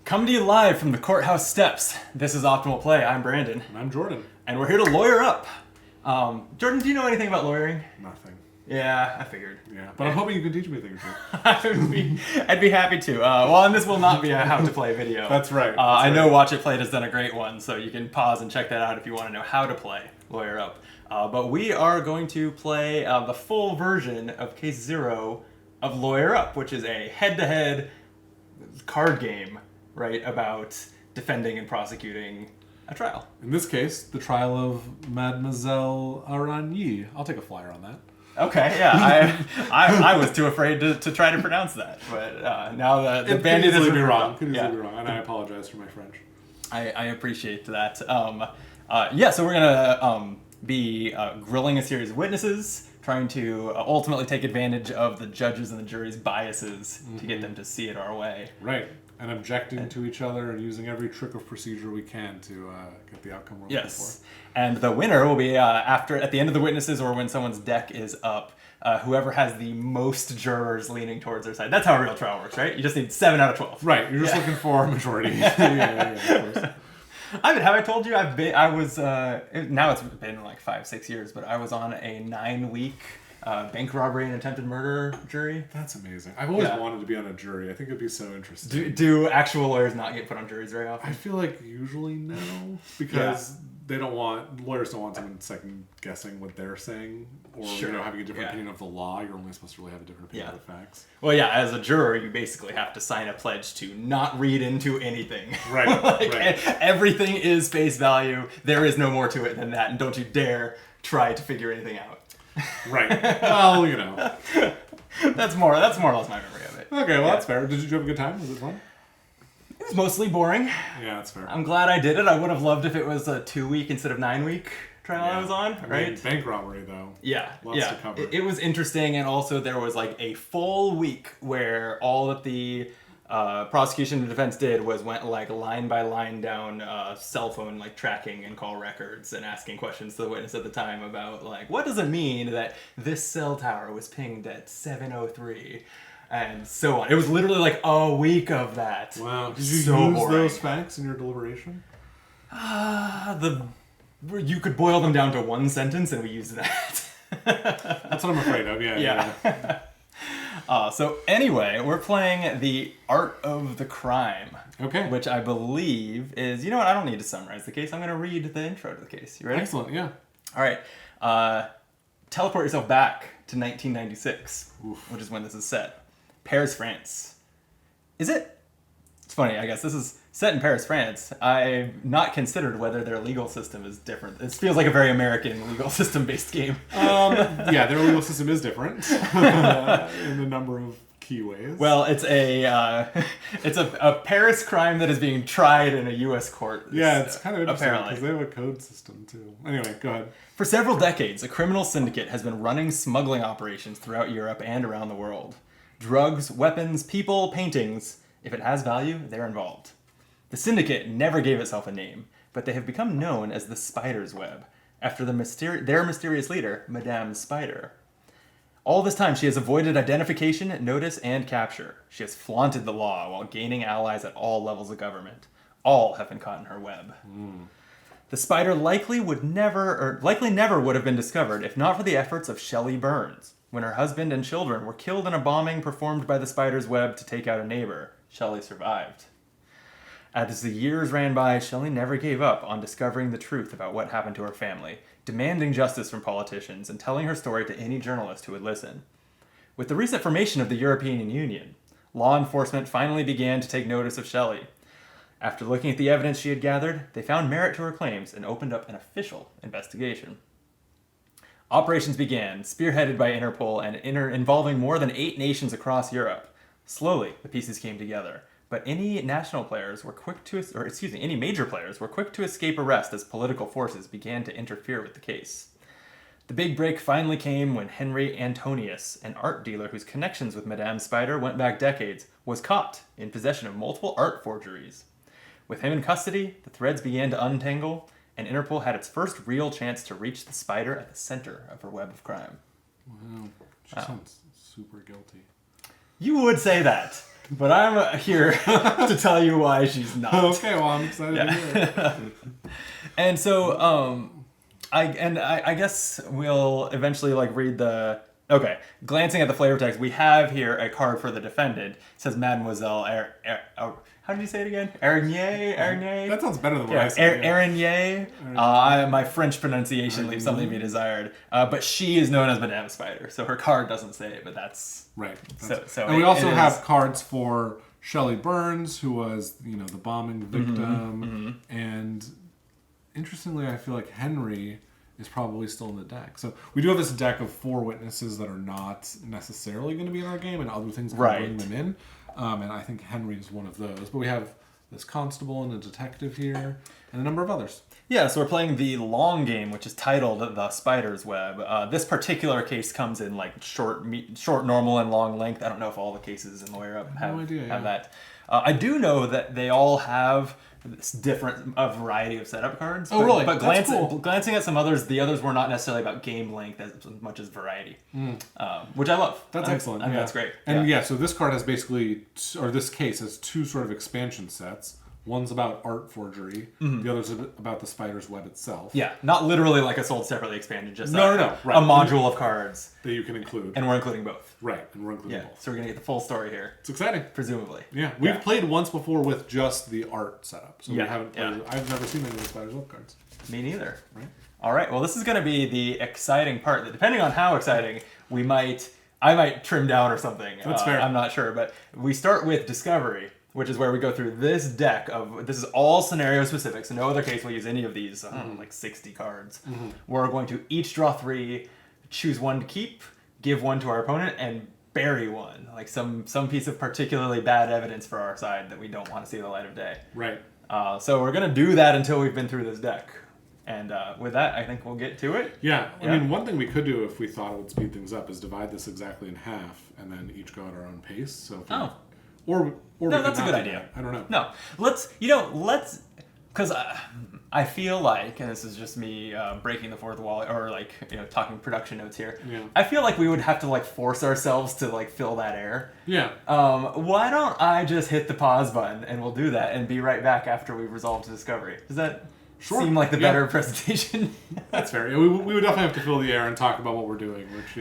Coming to you live from the courthouse steps. This is Optimal Play. I'm Brandon. And I'm Jordan. And we're here to lawyer up. Jordan, do you know anything about lawyering? Nothing. Yeah, I figured. Yeah, but I'm hoping you can teach me a thing or two. I'd be happy to. And this will not be a how to play video. That's right. I know Watch It Played has done a great one, so you can pause and check that out if you want to know how to play Lawyer Up. But we are going to play the full version of Case Zero of Lawyer Up, which is a head-to-head card game, right, about defending and prosecuting a trial. In this case, the trial of Mademoiselle Aragny. I'll take a flyer on that. Okay, yeah, I was too afraid to try to pronounce that, but now the bandit is wrong. Could easily be wrong, and I apologize for my French. I appreciate that. So we're gonna be grilling a series of witnesses, trying to ultimately take advantage of the judges and the jury's biases to get them to see it our way. Right. And objecting to each other and using every trick of procedure we can to get the outcome we're looking for. And the winner will be at the end of the witnesses or when someone's deck is up, whoever has the most jurors leaning towards their side. That's how a real trial works, right? You just need 7 out of 12. Right. You're just looking for a majority. yeah, of course. Have I told you now it's been like 5-6 years, but I was on a 9-week bank robbery and attempted murder jury. That's amazing. I've always wanted to be on a jury. I think it'd be so interesting. Do actual lawyers not get put on juries very often? I feel like usually no, because lawyers don't want someone second guessing what they're saying, or having a different opinion of the law. You're only supposed to really have a different opinion of the facts. Well, yeah, as a juror, you basically have to sign a pledge to not read into anything. Right. Right. Everything is face value. There is no more to it than that, and don't you dare try to figure anything out. Right. Well, That's more or less my memory of it. Okay, well, that's fair. Did you have a good time? Was it fun? It was mostly boring. Yeah, that's fair. I'm glad I did it. I would have loved if it was a 2-week instead of 9-week trial I was on, right? Bank robbery, though. Yeah. Lots to cover. It was interesting, and also there was like a full week where all that the prosecution and defense went like line by line down cell phone like tracking and call records and asking questions to the witness at the time about like, what does it mean that this cell tower was pinged at 7:03 and so on. It was literally like a week of that. Wow. Did you use those facts in your deliberation? You could boil them down to one sentence and we used that. That's what I'm afraid of. Yeah. So anyway, we're playing the Art of the Crime. Okay. Which I believe is, you know what, I don't need to summarize the case. I'm going to read the intro to the case. You ready? Excellent, yeah. All right. Teleport yourself back to 1996, which is when this is set. Paris, France. Is it? It's funny, I guess this is set in Paris, France. I've not considered whether their legal system is different. This feels like a very American legal system-based game. Yeah, their legal system is different in a number of key ways. Well, it's a Paris crime that is being tried in a U.S. court. Yeah, it's kind of interesting apparently because they have a code system too. Anyway, go ahead. For several decades, a criminal syndicate has been running smuggling operations throughout Europe and around the world. Drugs, weapons, people, paintings. If it has value, they're involved. The syndicate never gave itself a name, but they have become known as the Spider's Web, after their mysterious leader, Madame Spider. All this time, she has avoided identification, notice, and capture. She has flaunted the law while gaining allies at all levels of government. All have been caught in her web. The Spider likely never would have been discovered if not for the efforts of Shelley Burns. When her husband and children were killed in a bombing performed by the Spider's Web to take out a neighbor, Shelley survived. As the years ran by, Shelley never gave up on discovering the truth about what happened to her family, demanding justice from politicians, and telling her story to any journalist who would listen. With the recent formation of the European Union, law enforcement finally began to take notice of Shelley. After looking at the evidence she had gathered, they found merit to her claims and opened up an official investigation. Operations began, spearheaded by Interpol and involving more than 8 nations across Europe. Slowly, the pieces came together, but any major players were quick to escape arrest as political forces began to interfere with the case. The big break finally came when Henry Antonius, an art dealer whose connections with Madame Spider went back decades, was caught in possession of multiple art forgeries. With him in custody, the threads began to untangle, and Interpol had its first real chance to reach the Spider at the center of her web of crime. Wow. She sounds super guilty. You would say that. but I'm here to tell you why she's not. Okay, well, I'm excited to hear it. And so, I guess we'll eventually like read the. Okay, glancing at the flavor text, we have here a card for the defendant. It says Mademoiselle how did you say it again? Araignée? That sounds better than what I said. Araignée. My French pronunciation leaves something to be desired. But she is known as Madame Spider, so her card doesn't say it, but that's... Right. So and we also have cards for Shelley Burns, who was, the bombing victim. And interestingly, I feel like Henry is probably still in the deck. So we do have this deck of 4 witnesses that are not necessarily going to be in our game, and other things can bring them in. And I think Henry is one of those. But we have this constable and a detective here, and a number of others. Yeah, so we're playing the long game, which is titled The Spider's Web. This particular case comes in like short, normal, and long length. I don't know if all the cases in Lawyer Up have that. I do know that they all have this a variety of setup cards. Oh, really? But glancing at some others, the others were not necessarily about game length as much as variety, which I love. That's excellent. I mean, that's great. And so this card has basically, or this case has 2 sort of expansion sets. One's about art forgery. The other's about the spider's web itself. Yeah, not literally like a sold separately expanded, just no. Right. A module of cards that you can include. And we're including both. Right, and we're including both. So we're going to get the full story here. It's exciting. Presumably. Yeah, we've played once before with just the art setup. So we haven't played, I've never seen any of the spider's web cards. Me neither. Right. All right, well, this is going to be the exciting part. That depending on how exciting, I might trim down or something. That's fair. I'm not sure, but we start with Discovery, which is where we go through this deck this is all scenario specific, so no other case will use any of these, like 60 cards. We're going to each draw 3, choose 1 to keep, give 1 to our opponent, and bury 1. Like some piece of particularly bad evidence for our side that we don't want to see the light of day. Right. So we're going to do that until we've been through this deck. And with that, I think we'll get to it. Yeah. I mean, one thing we could do if we thought it would speed things up is divide this exactly in half and then each go at our own pace. So Or no, that's a good idea. I don't know. No, let's, because I feel like, and this is just me breaking the fourth wall, or like, talking production notes here. Yeah. I feel like we would have to like force ourselves to like fill that air. Yeah. Why don't I just hit the pause button and we'll do that and be right back after we've resolved the discovery? Does that seem like the better presentation? That's fair. We would definitely have to fill the air and talk about what we're doing, which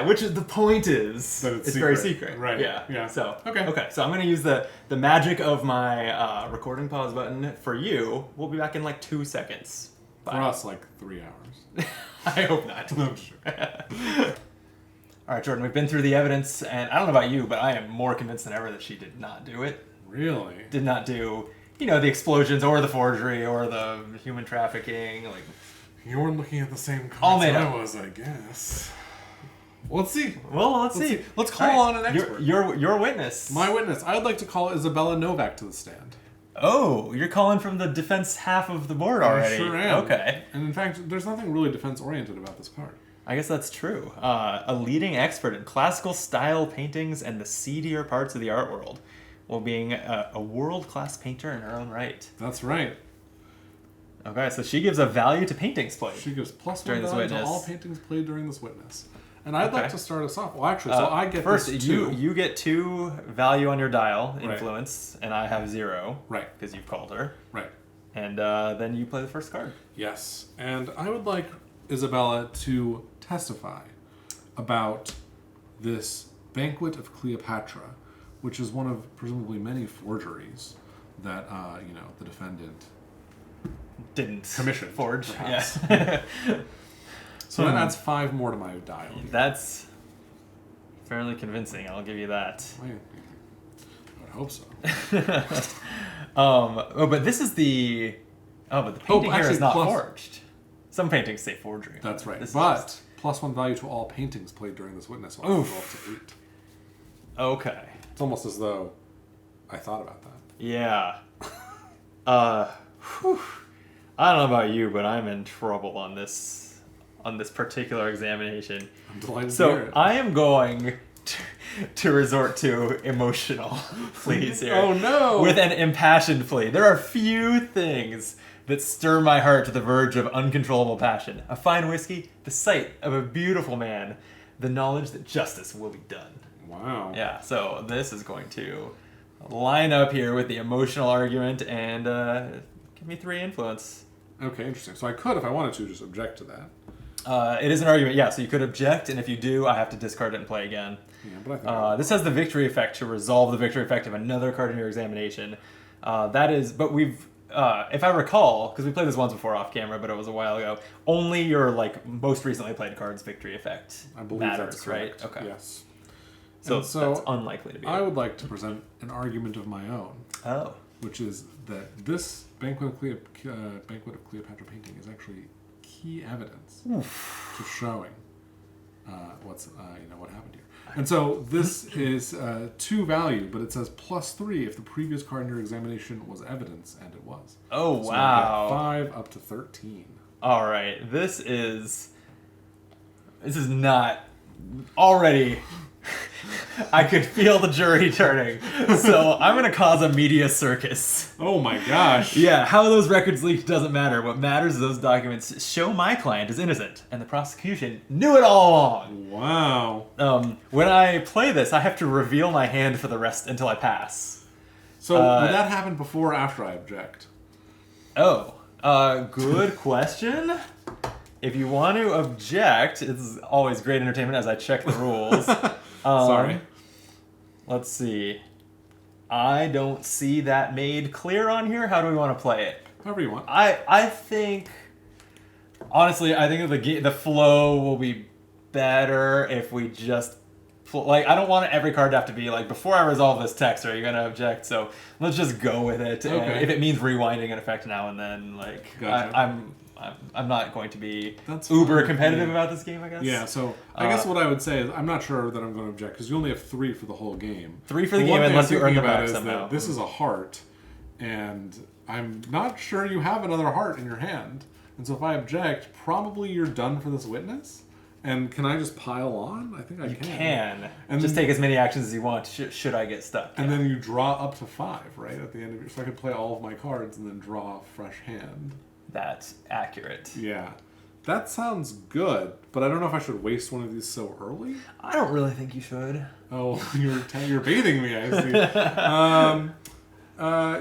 which is the point is that it's very secret. Right. Yeah. So okay. So I'm gonna use the magic of my recording pause button for you. We'll be back in like 2 seconds. Bye. For us, like 3 hours. I hope not. I'm sure. All right, Jordan. We've been through the evidence, and I don't know about you, but I am more convinced than ever that she did not do it. Really? Did not do. The explosions or the forgery or the human trafficking. Like, you weren't looking at the same all cards made I was, I guess. Well, let's see. Well, let's see. Let's call on an expert. Your witness. My witness. I would like to call Isabella Novak to the stand. Oh, you're calling from the defense half of the board already. I sure am. Okay. And in fact, there's nothing really defense-oriented about this card. I guess that's true. A leading expert in classical style paintings and the seedier parts of the art world, while being a world-class painter in her own right. That's right. Okay, so she gives a value to paintings played. She gives +1 value to all paintings played during this witness. And I'd like to start us off. Well, actually, so I get first. This 2. You get 2 value on your dial, influence, and I have 0. Right. Because you've called her. Right. And then you play the first card. Yes. And I would like Isabella to testify about this Banquet of Cleopatra, which is one of presumably many forgeries that the defendant didn't commission forge. Perhaps. Yeah. So that adds 5 more to my dial. That's fairly convincing. I'll give you that. I would hope so. But this is the. Oh, but the painting here is not forged. Some paintings say forgery. That's right. But +1 value to all paintings played during this witness. So I'll go up to 8. Okay. It's almost as though I thought about that. Yeah. I don't know about you, but I'm in trouble on this particular examination. I'm delighted so to hear it. I am going to resort to emotional pleas here. Oh no! With an impassioned plea. There are few things that stir my heart to the verge of uncontrollable passion. A fine whiskey, the sight of a beautiful man, the knowledge that justice will be done. Wow. Yeah, so this is going to line up here with the emotional argument and give me 3 influence. Okay, interesting. So I could, if I wanted to, just object to that. It is an argument, yeah, so you could object, and if you do, I have to discard it and play again. Yeah, but I think This has the victory effect to resolve the victory effect of another card in your examination. But we've, if I recall, because we played this once before off camera, but it was a while ago, only your most recently played card's victory effect I believe matters, that's correct. right? Okay. Yes. So, So that's unlikely to be. I would like to present an argument of my own. Oh. Which is that this Banquet of Cleopatra painting is actually key evidence to showing what happened here. And so this is 2 value, but it says +3 if the previous card in your examination was evidence, and it was. Oh, so wow. 5 up to 13. All right. This is not already. I could feel the jury turning. So I'm going to cause a media circus. Oh my gosh. Yeah, how those records leaked doesn't matter. What matters is those documents show my client is innocent, and the prosecution knew it all along. Wow. When I play this, I have to reveal my hand for the rest until I pass. So would that happen before or after I object? Oh, good question. If you want to object, it's always great entertainment as I check the rules. Sorry. Let's see. I don't see that made clear on here. How do we want to play it? However you want. I think, honestly, I think the flow will be better if we just, I don't want every card to have to be like, before I resolve this text, are you going to object? So let's just go with it. Okay. And if it means rewinding an effect now and then, Gotcha. I'm not going to be That's uber fine. competitive about this game, I guess. Yeah, so I guess what I would say is I'm not sure that I'm going to object because you only have 3 for the whole game. 3 for the But game one thing unless I'm you earn thinking them about back is somehow. that this is a heart, and I'm not sure you have another heart in your hand. And so if I object, probably you're done for this witness. And can I just pile on? I think I You can. can. And just then- take as many actions as you want should I get stuck. And then you draw up to 5, right, at the end of your... So I could play all of my cards and then draw a fresh hand. That's accurate. Yeah. That sounds good, but I don't know if I should waste one of these so early. I don't really think you should. Oh, you're baiting me, I see.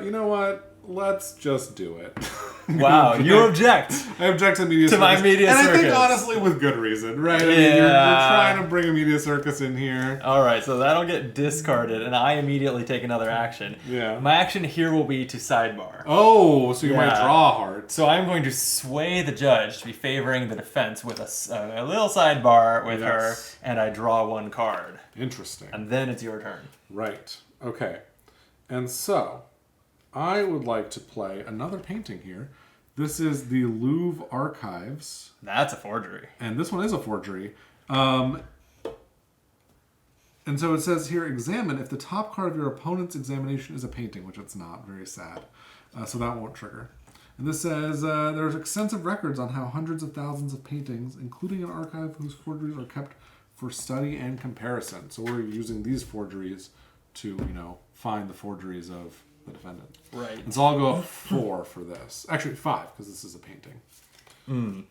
You know what? Let's just do it. Wow, you object. I object to media To my circus. media and I think circus. honestly with good reason, right? I mean, you're trying to bring a media circus in here. All right, so that'll get discarded, and I immediately take another action. Yeah. My action here will be to sidebar. Oh, so you might Yeah. draw a heart. So I'm going to sway the judge to be favoring the defense with a little sidebar with her, Yes. and I draw 1 card. Interesting. And then it's your turn. Right. Okay. And so, I would like to play another painting here. This is the Louvre Archives. That's a forgery. And this one is a forgery. And so it says here, examine if the top card of your opponent's examination is a painting, which it's not. Very sad. So that won't trigger. And this says, there's extensive records on how hundreds of thousands of paintings, including an archive whose forgeries are kept for study and comparison. So we're using these forgeries to, find the forgeries of the defendant. Right. And so I'll go up 4 for this. Actually, 5, because this is a painting.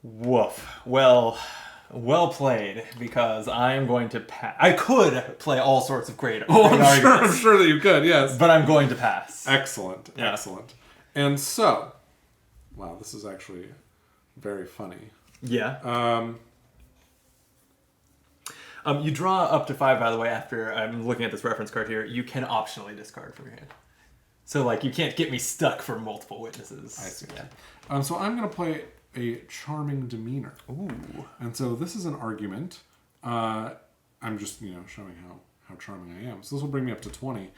Woof. Well played, because I'm going to pass. I could play all sorts of great I'm arguments, sure that you could, yes. but I'm going to pass. Excellent, Yeah. excellent. And so, wow, this is actually very funny. Yeah. You draw up to 5, by the way, after I'm looking at this reference card here. You can optionally discard from your hand. So, you can't get me stuck for multiple witnesses. I see. Yeah. So I'm going to play a charming demeanor. Ooh. And so this is an argument. I'm just, showing how charming I am. So this will bring me up to 20.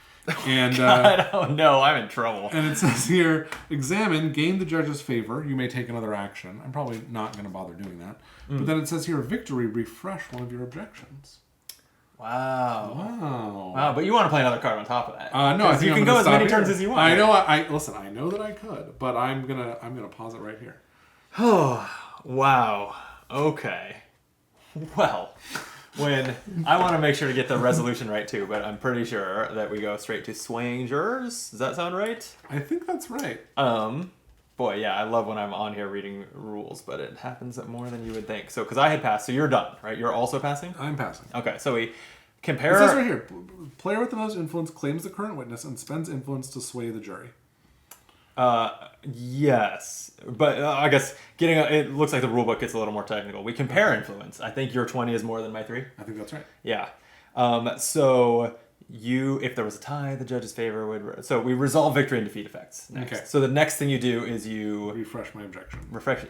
And Oh no, I'm in trouble. and it says here, examine, gain the judge's favor. You may take another action. I'm probably not going to bother doing that. But then it says here, victory, refresh one of your objections. Wow. Wow. Wow, but you want to play another card on top of that. No, I think you I'm can gonna go as stop many here. turns as you want. I know. Listen. I know that I could, but I'm gonna pause it right here. Oh, wow. Okay. Well, when I want to make sure to get the resolution right too, but I'm pretty sure that we go straight to swaying jurors. Does that sound right? I think that's right. Boy, yeah, I love when I'm on here reading rules, but it happens more than you would think. So, because I had passed, so you're done, right? You're also passing? I'm passing. Okay, so we Compare. It says right here, player with the most influence claims the current witness and spends influence to sway the jury. Yes, but I guess it looks like the rulebook gets a little more technical. We compare influence. I think your 20 is more than my 3. I think that's right. Yeah. So if there was a tie, the judge's favor would. So we resolve victory and defeat effects next. Okay. So the next thing you do is you Refresh my objection.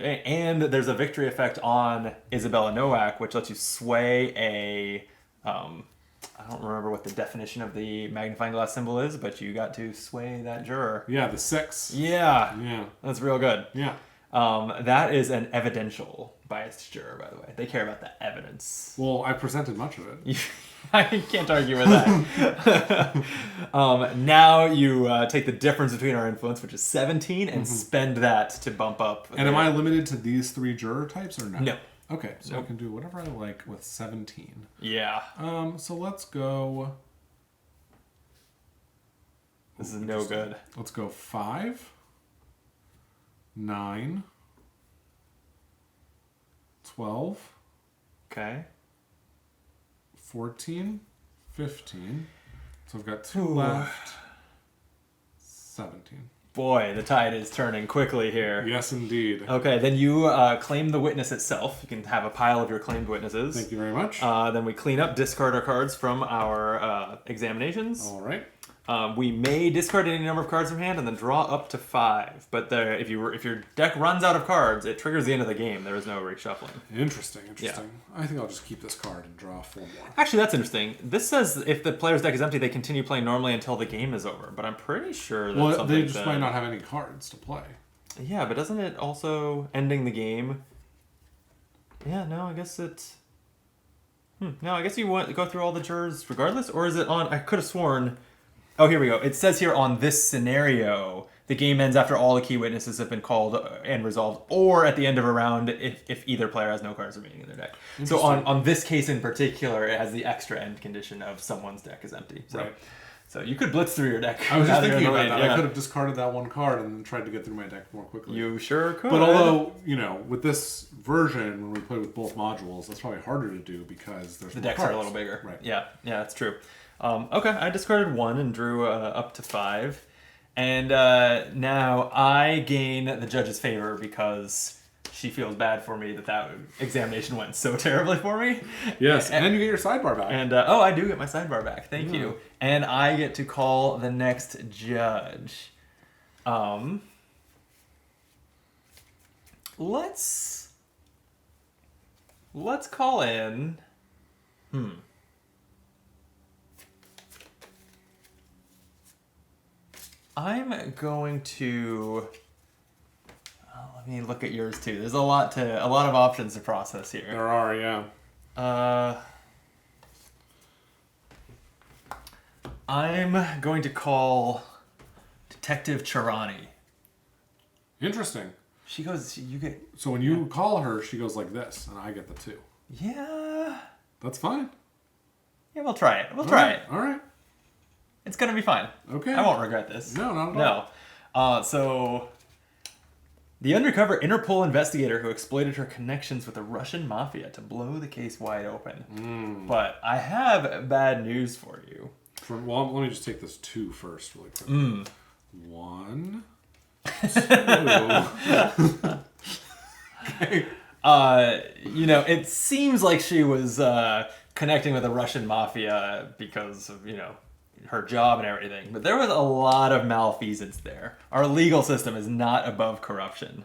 and there's a victory effect on Isabella Nowak, which lets you sway a. I don't remember what the definition of the magnifying glass symbol is, but you got to sway that juror. Yeah, the 6. Yeah, that's real good. Yeah. That is an evidential biased juror, by the way. They care about the evidence. Well, I presented much of it. I can't argue with that. Now you take the difference between our influence, which is 17, and spend that to bump up. And am I limited to these 3 juror types or no? No. Okay, so I can do whatever I like with 17. Yeah. So let's go. This is no good. Let's go 5, 9, 12, Okay. 14, 15. So I've got 2 left. 17. Boy, the tide is turning quickly here. Yes, indeed. Okay, then you claim the witness itself. You can have a pile of your claimed witnesses. Thank you very much. Then we clean up, discard our cards from our examinations. All right. We may discard any number of cards from hand and then draw up to 5. But if your deck runs out of cards, it triggers the end of the game. There is no reshuffling. Interesting. I think I'll just keep this card and draw 4 more. Actually, that's interesting. This says if the player's deck is empty, they continue playing normally until the game is over. But I'm pretty sure that's something they just might not have any cards to play. Yeah, but doesn't it also ending the game? Yeah, no, I guess it's... No, I guess you go through all the jurors regardless? Or is it on... I could have sworn... Oh, here we go. It says here on this scenario, the game ends after all the key witnesses have been called and resolved, or at the end of a round if either player has no cards remaining in their deck. So on this case in particular, it has the extra end condition of someone's deck is empty. So, right. So you could blitz through your deck. I was just thinking about that. Yeah. I could have discarded that 1 card and then tried to get through my deck more quickly. You sure could. But although, with this version, when we play with both modules, that's probably harder to do because there's the more decks cards. are a little bigger. Right. Yeah, that's true. Okay, I discarded 1 and drew up to 5. And now I gain the judge's favor because she feels bad for me that examination went so terribly for me. Yes, and you get your sidebar back. And I do get my sidebar back. Thank you. And I get to call the next judge. Let's call in. I'm going to. Let me look at yours too. There's a lot of options to process here. There are, yeah. I'm going to call Detective Charani. Interesting. She goes. You get. So when you call her, she goes like this, and I get the 2. Yeah. That's fine. Yeah, we'll try it. We'll try it. All right. It's gonna be fine. Okay. I won't regret this. No, not at all. No. So, the undercover Interpol investigator who exploited her connections with the Russian mafia to blow the case wide open. But I have bad news for you. Let me just take this 2 first, really quick. 1, 2. Okay. It seems like she was connecting with the Russian mafia because of, her job and everything. But there was a lot of malfeasance there. Our legal system is not above corruption.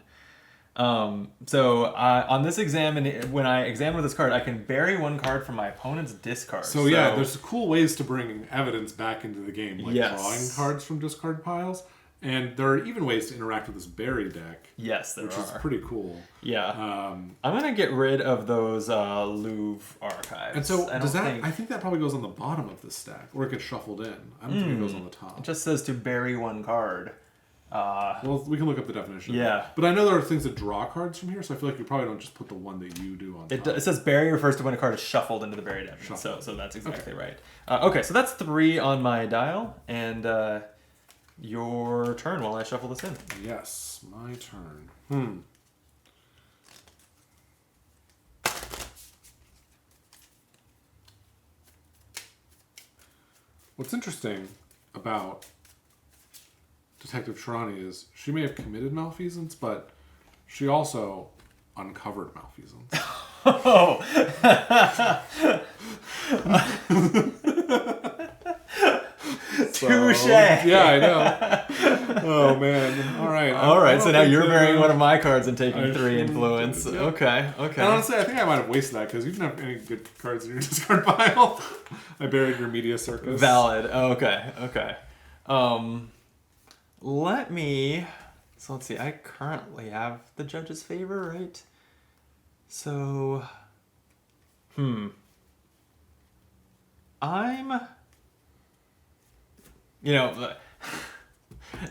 So on this when I examine this card, I can bury 1 card from my opponent's discard. So yeah, there's cool ways to bring evidence back into the game, like Yes. drawing cards from discard piles. And there are even ways to interact with this berry deck. Yes, there which are. is pretty cool. Yeah. I'm going to get rid of those Louvre archives. And so I think that probably goes on the bottom of this stack, or it gets shuffled in. I don't think it goes on the top. It just says to bury 1 card. Well, we can look up the definition. Yeah. But I know there are things that draw cards from here, so I feel like you probably don't just put the one that you do on top. It says bury refers to when a card is shuffled into the buried evidence. So that's exactly right. Okay, so that's 3 on my dial, and your turn while I shuffle this in. Yes, my turn. What's interesting about Detective Trelawney is she may have committed malfeasance, but she also uncovered malfeasance. Oh. Touche. Yeah, I know. Oh man. All right. All right. So now you're that, burying one of my cards and taking I 3 should- influence. yeah. Okay. Okay. And honestly, I think I might have wasted that because you didn't have any good cards in your discard pile. I buried your media circus. Valid. Okay. Okay. Let me. So let's see. I currently have the judge's favor, right? So. I'm. You know,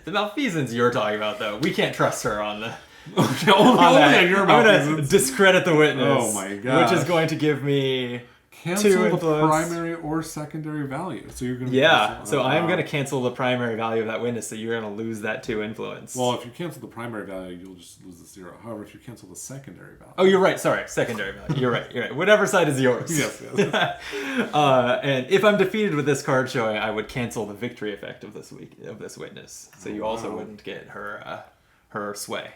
the malfeasance you're talking about, though, we can't trust her on the. only that. on your I'm gonna malfeasance. discredit the witness. Oh my gosh. Which is going to give me. Cancel 2 the influence. primary or secondary value. So you're going to Yeah, so I am going to cancel the primary value of that witness, so you're going to lose that 2 influence. Well, if you cancel the primary value, you'll just lose the 0. However, if you cancel the secondary value. Oh, you're right. Sorry, secondary value. You're right. You're right. Whatever side is yours. Yes. And if I'm defeated with this card showing, I would cancel the victory effect of this witness. So you also wouldn't get her sway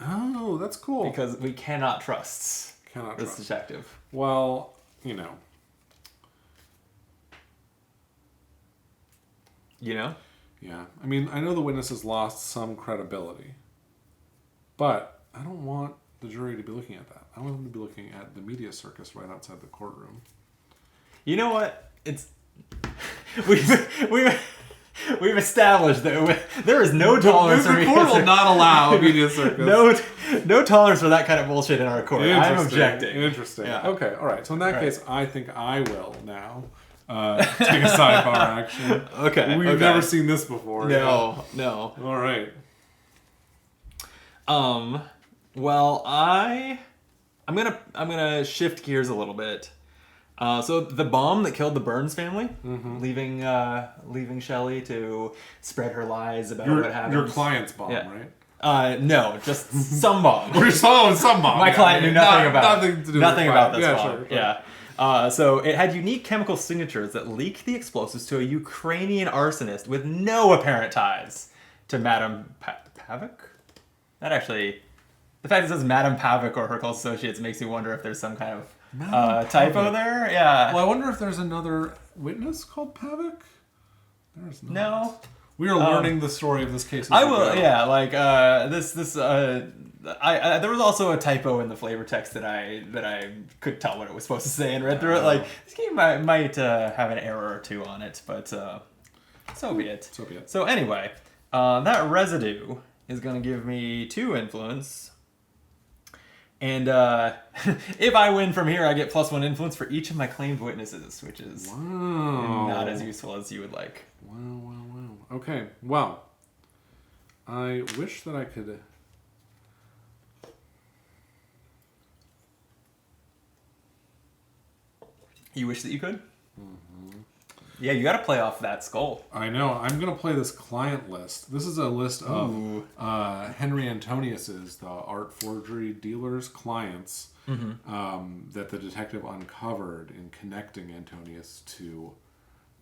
Oh, that's cool. because we cannot trust Cannot this trust. detective. Well, you know. You know? Yeah. I mean, I know the witness has lost some credibility. But I don't want the jury to be looking at that. I want them to be looking at the media circus right outside the courtroom. You know what? It's we've established that there is no tolerance for The media court will circus. not allow a media circus. No tolerance for that kind of bullshit in our court. I'm Interesting. objecting. Interesting. Yeah. Okay, all right. So in that Right. case, I think I will now take a sidebar action. Okay. We've okay. never seen this before. No. Yeah. All right. Well, I'm gonna shift gears a little bit. So the bomb that killed the Burns family, leaving Shelley to spread her lies about what happened. Your client's bomb, Yeah. right? No, just some bomb. We're following some bomb. My client knew nothing about nothing to do nothing with about the this client. bomb. Yeah, sure. Yeah. So it had unique chemical signatures that leaked the explosives to a Ukrainian arsonist with no apparent ties to Madame Pavik. That actually, the fact that it says Madame Pavik or her close associates makes me wonder if there's some kind of typo Pavik. there. Yeah. Well, I wonder if there's another witness called Pavik. There's not. No. We are learning the story of this case. As I we will. go. Yeah. Like there was also a typo in the flavor text that I could tell what it was supposed to say and read through it. Like this game might have an error or 2 on it, but so be it. So be it. So anyway, that residue is going to give me 2 influence. And if I win from here, I get +1 influence for each of my claimed witnesses, which is not as useful as you would like. Wow. Okay, well, I wish that I could... You wish that you could? Mm-hmm. Yeah, you got to play off that skull. I know. I'm going to play this client list. This is a list of Henry Antonius's, the art forgery dealer's clients that the detective uncovered in connecting Antonius to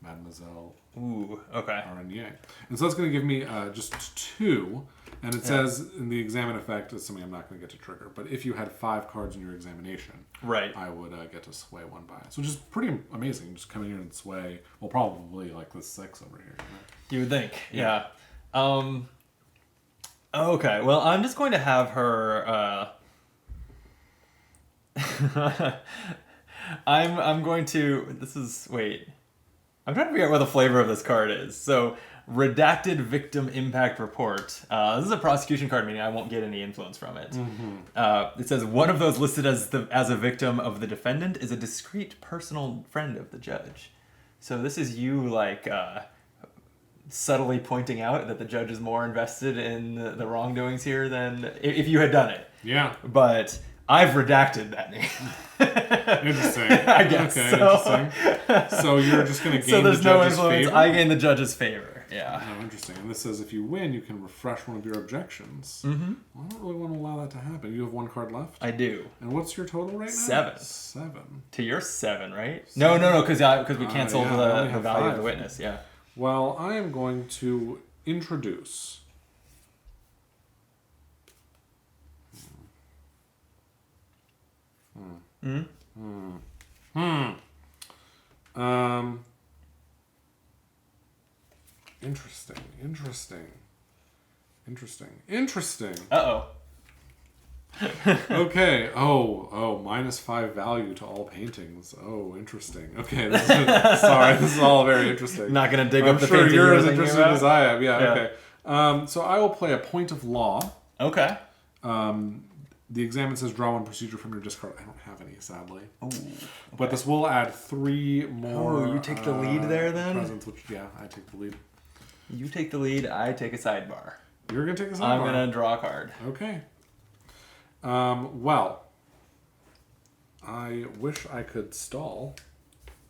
Mademoiselle Ooh, okay. Araignée. And so that's going to give me just 2. And it says in the examine effect, it's something I'm not going to get to trigger, but if you had 5 cards in your examination, Right. I would get to sway 1 bias, which is pretty amazing. Just come in here and sway, well, probably like the 6 over here. You would think, yeah. Okay, well, I'm just going to have her. I'm going to. This is wait. I'm trying to figure out what the flavor of this card is. So, redacted victim impact report. This is a prosecution card, meaning I won't get any influence from it. It says one of those listed as a victim of the defendant is a discreet personal friend of the judge. So this is you like subtly pointing out that the judge is more invested in the wrongdoings here than if you had done it. Yeah. But I've redacted that name. Interesting. I guess. Okay, So, interesting. So you're just going to gain so there's the no judge's influence. favor? I gain the judge's favor. Yeah. Oh, interesting. And this says if you win, you can refresh one of your objections. Mm-hmm. Well, I don't really want to allow that to happen. You have 1 card left? I do. And what's your total right now? 7. 7. To your 7, right? No, because we canceled yeah, I only the have value of 5. the witness. Yeah. Well, I am going to introduce... Interesting. Uh-oh. Okay. Oh, -5 value to all paintings. Oh, interesting. Okay. Sorry, this is all very interesting. Not going to dig I'm up the sure painting you're you as were thinking interested about? as I am. Yeah, Yeah. okay. So I will play a point of law. Okay. The examine says draw 1 procedure from your discard. I don't have any, sadly. Ooh. But this will add 3 more. Oh, you take the lead there then? Presents, which, yeah, I take the lead. You take the lead, I take a sidebar. You're going to take a sidebar? I'm going to draw a card. Okay. Well, I wish I could stall,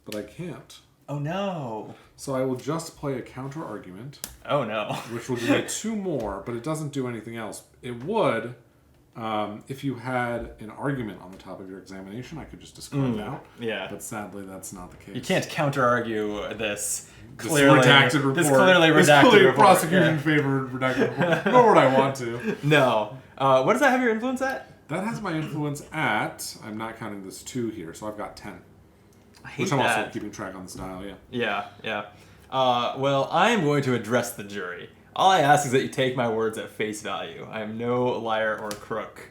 but I can't. Oh, no. So I will just play a counter argument, Oh, no. which will give me 2 more, but it doesn't do anything else. It would, if you had an argument on the top of your examination, I could just discard it out. Yeah. But sadly, that's not the case. You can't counter-argue this This clearly redacted report. This clearly This redacted clearly report. prosecution Yeah. favored redacted report. Nor would I want to. No. What does that have your influence at? That has my influence at, I'm not counting this 2 here, so I've got 10. I hate Which I'm that. also keeping track on the style, yeah. Yeah. Well, I am going to address the jury. All I ask is that you take my words at face value. I am no liar or crook.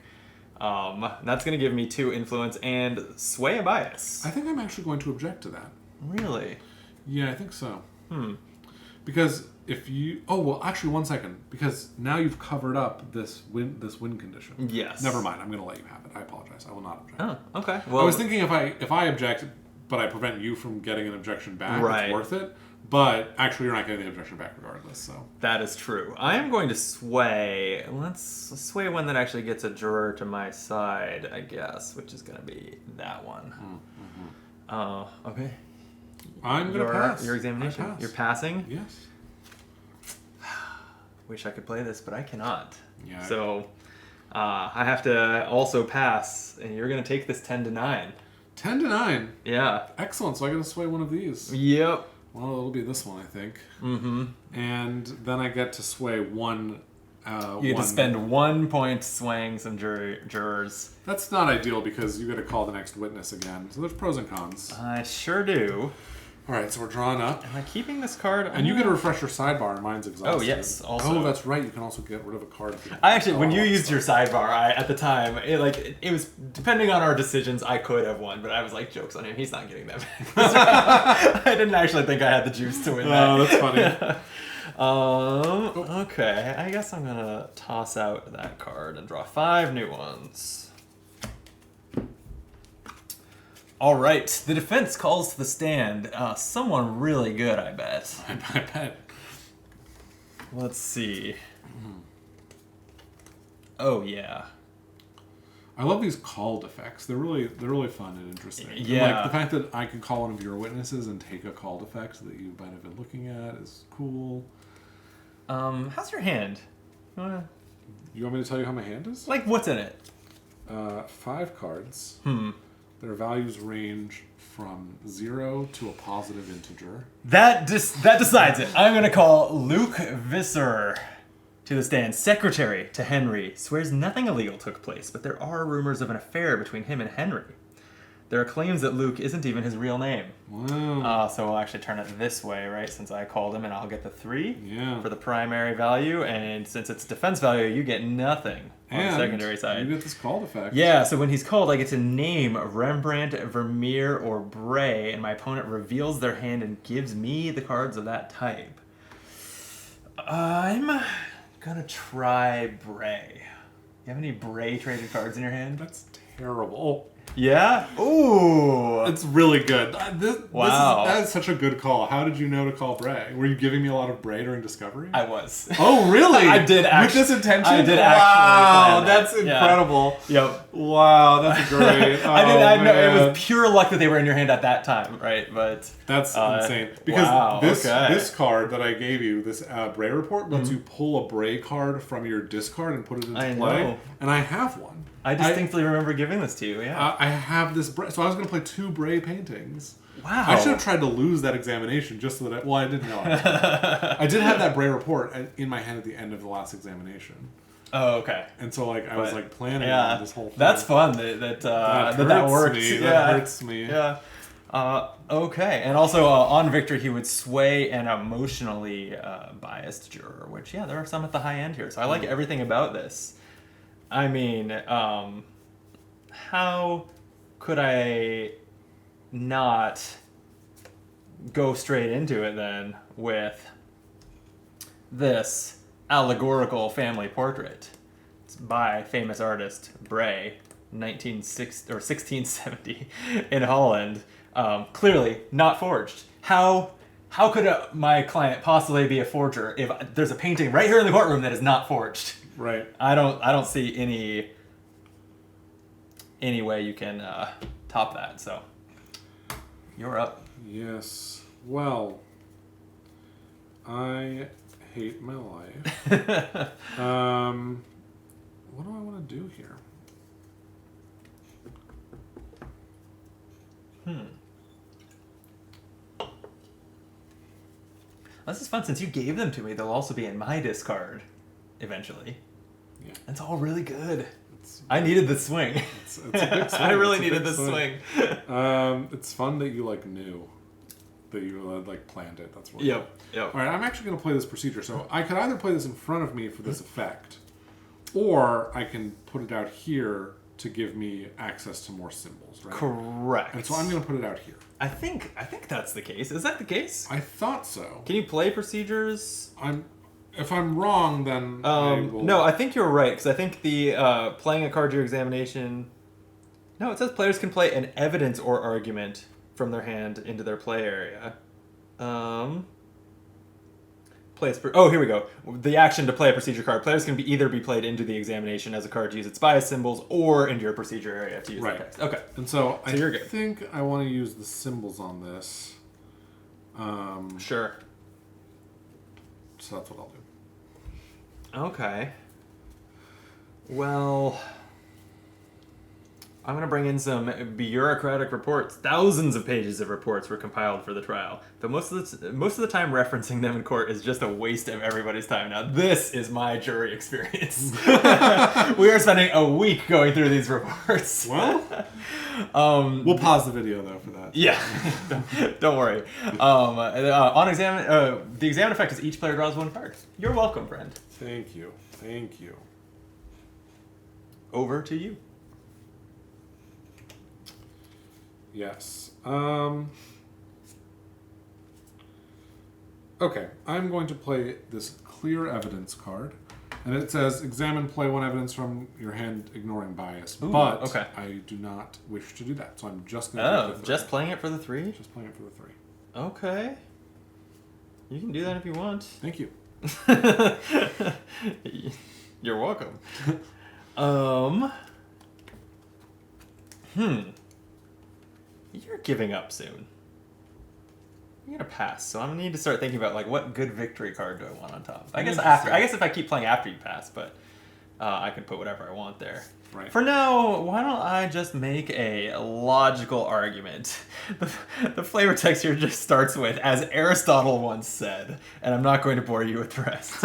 That's going to give me 2 influence and sway a bias. I think I'm actually going to object to that. Really? Yeah, I think so. Because if you... Oh, well, actually, 1 second. Because now you've covered up this win condition. Yes. Never mind. I'm going to let you have it. I apologize. I will not object. Oh, okay. Well, I was thinking if I object, but I prevent you from getting an objection back, Right. it's worth it. But actually, you're not getting the objection back regardless, so... that is true. I am going to sway. Let's sway one that actually gets a juror to my side, I guess, which is going to be that one. Okay. I'm going to pass. Your examination? I pass. You're passing? Yes. Wish I could play this, but I cannot. Yeah. So I have to also pass, and you're going to take this 10-9. 10-9. Yeah. Excellent. So I got to sway one of these. Yep. Well, it'll be this one, I think. Mm-hmm. And then I get to sway one. You get to spend 1 point swaying some jurors. That's not ideal because you got to call the next witness again. So there's pros and cons. I sure do. All right, so we're drawing up. Am I keeping this card? And you get to refresh your sidebar, and mine's exhausted. Oh, yes, also. Oh, that's right. You can also get rid of a card. If you I actually, when you used your sidebar, at the time, it was, depending on our decisions, I could have won, but I was like, joke's on him, he's not getting that back. I didn't actually think I had the juice to win that. Oh, that's funny. Okay, I guess I'm gonna toss out that card and draw 5 new ones. All right, the defense calls to the stand. Someone really good, I bet. I bet. Let's see. Oh yeah. I love these called effects. They're really fun and interesting. Yeah. And, like the fact that I can call one of your witnesses and take a called effect that you might have been looking at is cool. How's your hand? You want me to tell you how my hand is? Like, what's in it? 5 cards. Their values range from 0 to a positive integer. That decides it. I'm gonna call Luke Visser to the stand. Secretary to Henry. Swears nothing illegal took place, but there are rumors of an affair between him and Henry. There are claims that Luke isn't even his real name. Wow. So we'll actually turn it this way, right? Since I called him, and I'll get the 3 Yeah. for the primary value, and since it's defense value, you get nothing on the secondary side. You get this called effect. Yeah, so when he's called, I get to name Rembrandt, Vermeer, or Bray, and my opponent reveals their hand and gives me the cards of that type. I'm gonna try Bray. You have any Bray traded cards in your hand? That's terrible. Yeah? Ooh. It's really good. Wow. That is such a good call. How did you know to call Bray? Were you giving me a lot of Bray during Discovery? I was. Oh, really? I did actually. With this intention? I did wow, actually plan that. that's incredible. Yeah. Yep. Wow, that's great. Oh, I know it man. was pure luck that they were in your hand at that time, right? But That's insane. Because this card that I gave you, this Bray report, lets you pull a Bray card from your discard and put it into play. Know. And I have one. I distinctly remember giving this to you, yeah. I have this Bray. So I was going to play 2 Bray paintings. Wow. I should have tried to lose that examination just so that I didn't know. I did have that Bray report in my hand at the end of the last examination. Oh, okay. And so I was planning on this whole thing. That's fun that works. That hurts me. Yeah. Okay. And also on victory, he would sway an emotionally biased juror, which, there are some at the high end here. So I like everything about this. I mean, how could I not go straight into it then with this allegorical family portrait? It's by famous artist Bray, 1670 in Holland. Clearly not forged. How could my client possibly be a forger if there's a painting right here in the courtroom that is not forged? Right. I don't see any way you can top that. So you're up. Yes. Well, I hate my life. What do I want to do here? This is fun. Since you gave them to me, they'll also be in my discard eventually. Yeah. That's all really good. I needed the swing. It's a big swing. I really needed the swing. It's fun that you knew that you planned it. That's really Yep. All right, I'm actually going to play this procedure. So I could either play this in front of me for this effect, or I can put it out here to give me access to more symbols, right? Correct. And so I'm going to put it out here. I think that's the case. Is that the case? I thought so. Can you play procedures? If I'm wrong, then I will... No, I think you're right, because I think the playing a card to your examination... No, it says players can play an evidence or argument from their hand into their play area. Here we go. The action to play a procedure card. Players can either be played into the examination as a card to use its bias symbols, or into your procedure area to use the text. Okay. And so you're good. I think I want to use the symbols on this. Sure. So that's what I'll do. Okay. Well, I'm going to bring in some bureaucratic reports. Thousands of pages of reports were compiled for the trial. But most of the time referencing them in court is just a waste of everybody's time. Now, this is my jury experience. We are spending a week going through these reports. Well, we'll pause the video, though, for that. Yeah, don't worry. On the examine effect is each player draws one card. You're welcome, friend. Thank you. Thank you. Over to you. Yes. Okay, I'm going to play this clear evidence card. And it says, examine, play one evidence from your hand, ignoring bias. Ooh, but okay. I do not wish to do that, so I'm just going to do the 3. Just playing it for the 3? Just playing it for the 3. Okay. You can do that if you want. Thank you. You're welcome. You're giving up soon. You're gonna pass, so I'm gonna need to start thinking about what good victory card do I want on top. I guess if I keep playing after you pass, but I can put whatever I want there. Right. For now, why don't I just make a logical argument? The flavor text here just starts with, as Aristotle once said, and I'm not going to bore you with the rest.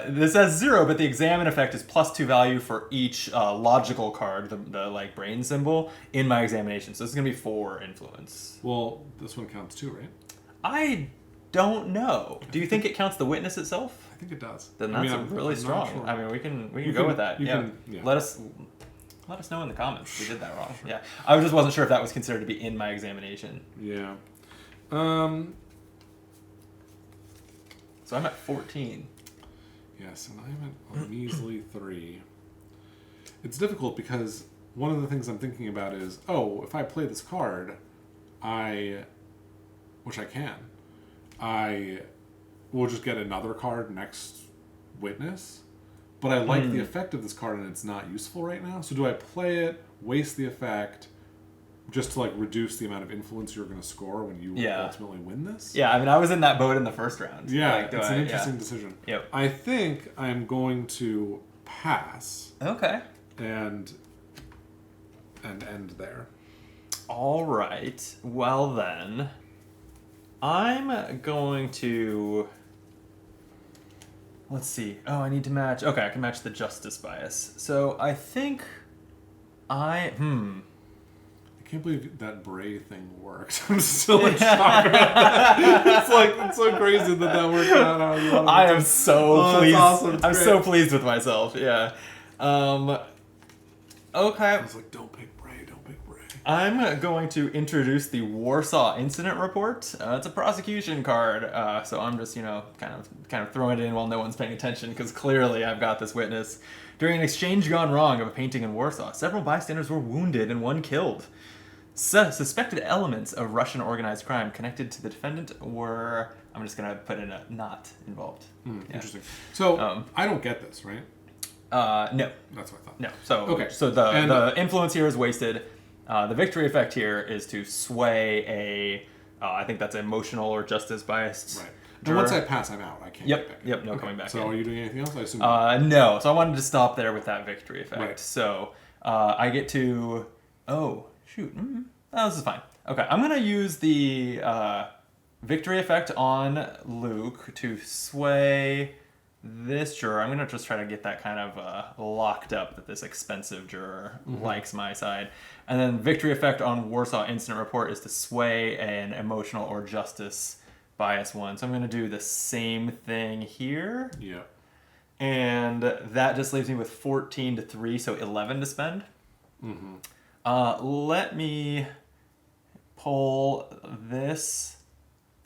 This has 0, but the examine effect is +2 value for each logical card, the brain symbol, in my examination. So this is going to be 4 influence. Well, this one counts too, right? I don't know. Do you think it counts the witness itself? I think it does. Then that's really strong. Sure. I mean, we can go with that. Yeah. Let us know in the comments if we did that wrong. Yeah. I just wasn't sure if that was considered to be in my examination. Yeah. So I'm at 14. Yes, and I'm at a measly 3. it's difficult because one of the things I'm thinking about is, if I play this card, which I can, I will just get another card next witness. But I like the effect of this card and it's not useful right now. So do I play it, waste the effect, just to like reduce the amount of influence you're going to score when you ultimately win this? Yeah, I mean, I was in that boat in the first round. Yeah, like, it's an interesting decision. Yep. I think I'm going to pass. Okay. And end there. All right. Well then, I'm going to... Let's see. Oh, I need to match... Okay, I can match the justice bias. So I think I can't believe that Bray thing worked. I'm still in shock about that. It's so crazy that worked out. I am so pleased. Awesome. I'm so pleased with myself. Yeah. Okay. I was like, don't pick Bray. Don't pick Bray. I'm going to introduce the Warsaw Incident Report. It's a prosecution card, so I'm just kind of throwing it in while no one's paying attention because clearly I've got this witness. During an exchange gone wrong of a painting in Warsaw, several bystanders were wounded and one killed. Suspected elements of Russian organized crime connected to the defendant were... I'm just going to put in a not involved. Interesting. So, I don't get this, right? No. That's what I thought. No. So, okay. So the influence here is wasted. The victory effect here is to sway I think that's emotional or justice biased. Right. But once I pass, I'm out. I can't get back in. Yep, no coming back so in. Are you doing anything else? I assume no. So I wanted to stop there with that victory effect. Right. So I get to... Oh, shoot. Oh, this is fine. Okay, I'm going to use the victory effect on Luke to sway this juror. I'm going to just try to get that kind of locked up that this expensive juror likes my side. And then victory effect on Warsaw Incident Report is to sway an emotional or justice bias one. So I'm going to do the same thing here. Yeah. And that just leaves me with 14 to 3, so 11 to spend. Let me pull this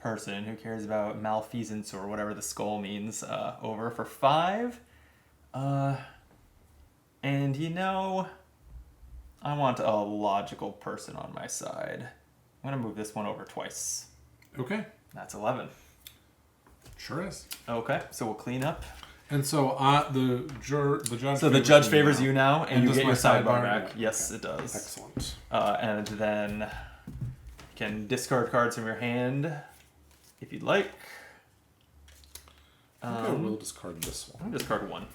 person who cares about malfeasance or whatever the skull means over for 5. And I want a logical person on my side. I'm going to move this one over twice. Okay. That's 11. Sure is. Okay, so we'll clean up. And so the judge. So the judge favors you now, and you does get my your sidebar sidebar? back. Yes, Okay. it does. Excellent. And then you can discard cards from your hand if you'd like. I think I will discard this one. I'll discard 1.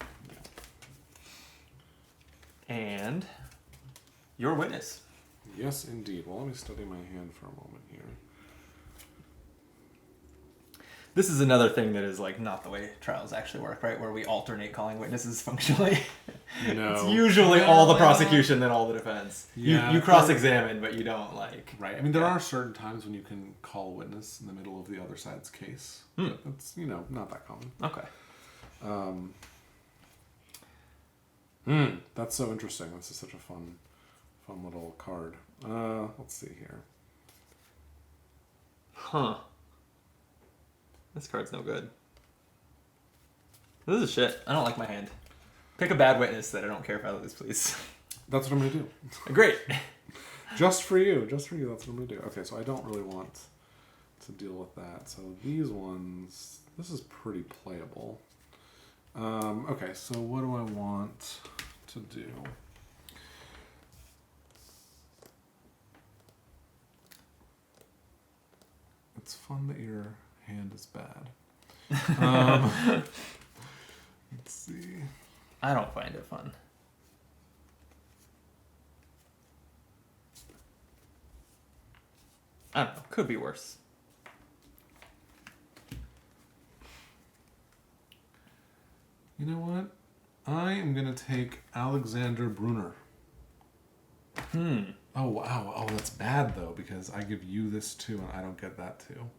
And your witness. Yes, indeed. Well, let me study my hand for a moment here. This is another thing that is like not the way trials actually work, right? Where we alternate calling witnesses functionally. No. It's usually all the prosecution, then all the defense. Yeah, you cross-examine, but you don't like... Right. I mean, there are certain times when you can call a witness in the middle of the other side's case. But that's, not that common. Okay. That's so interesting. This is such a fun little card. Let's see here. Huh. This card's no good. This is shit. I don't like my hand. Pick a bad witness that I don't care if I lose, please. That's what I'm going to do. Great. Just for you. That's what I'm going to do. Okay, so I don't really want to deal with that. So these ones, this is pretty playable. Okay, so what do I want to do? It's fun that your hand is bad. Let's see. I don't find it fun. I don't know. Could be worse. You know what? I am going to take Alexander Brunner. Oh, wow. Oh, that's bad, though, because I give you this, too, and I don't get that, too.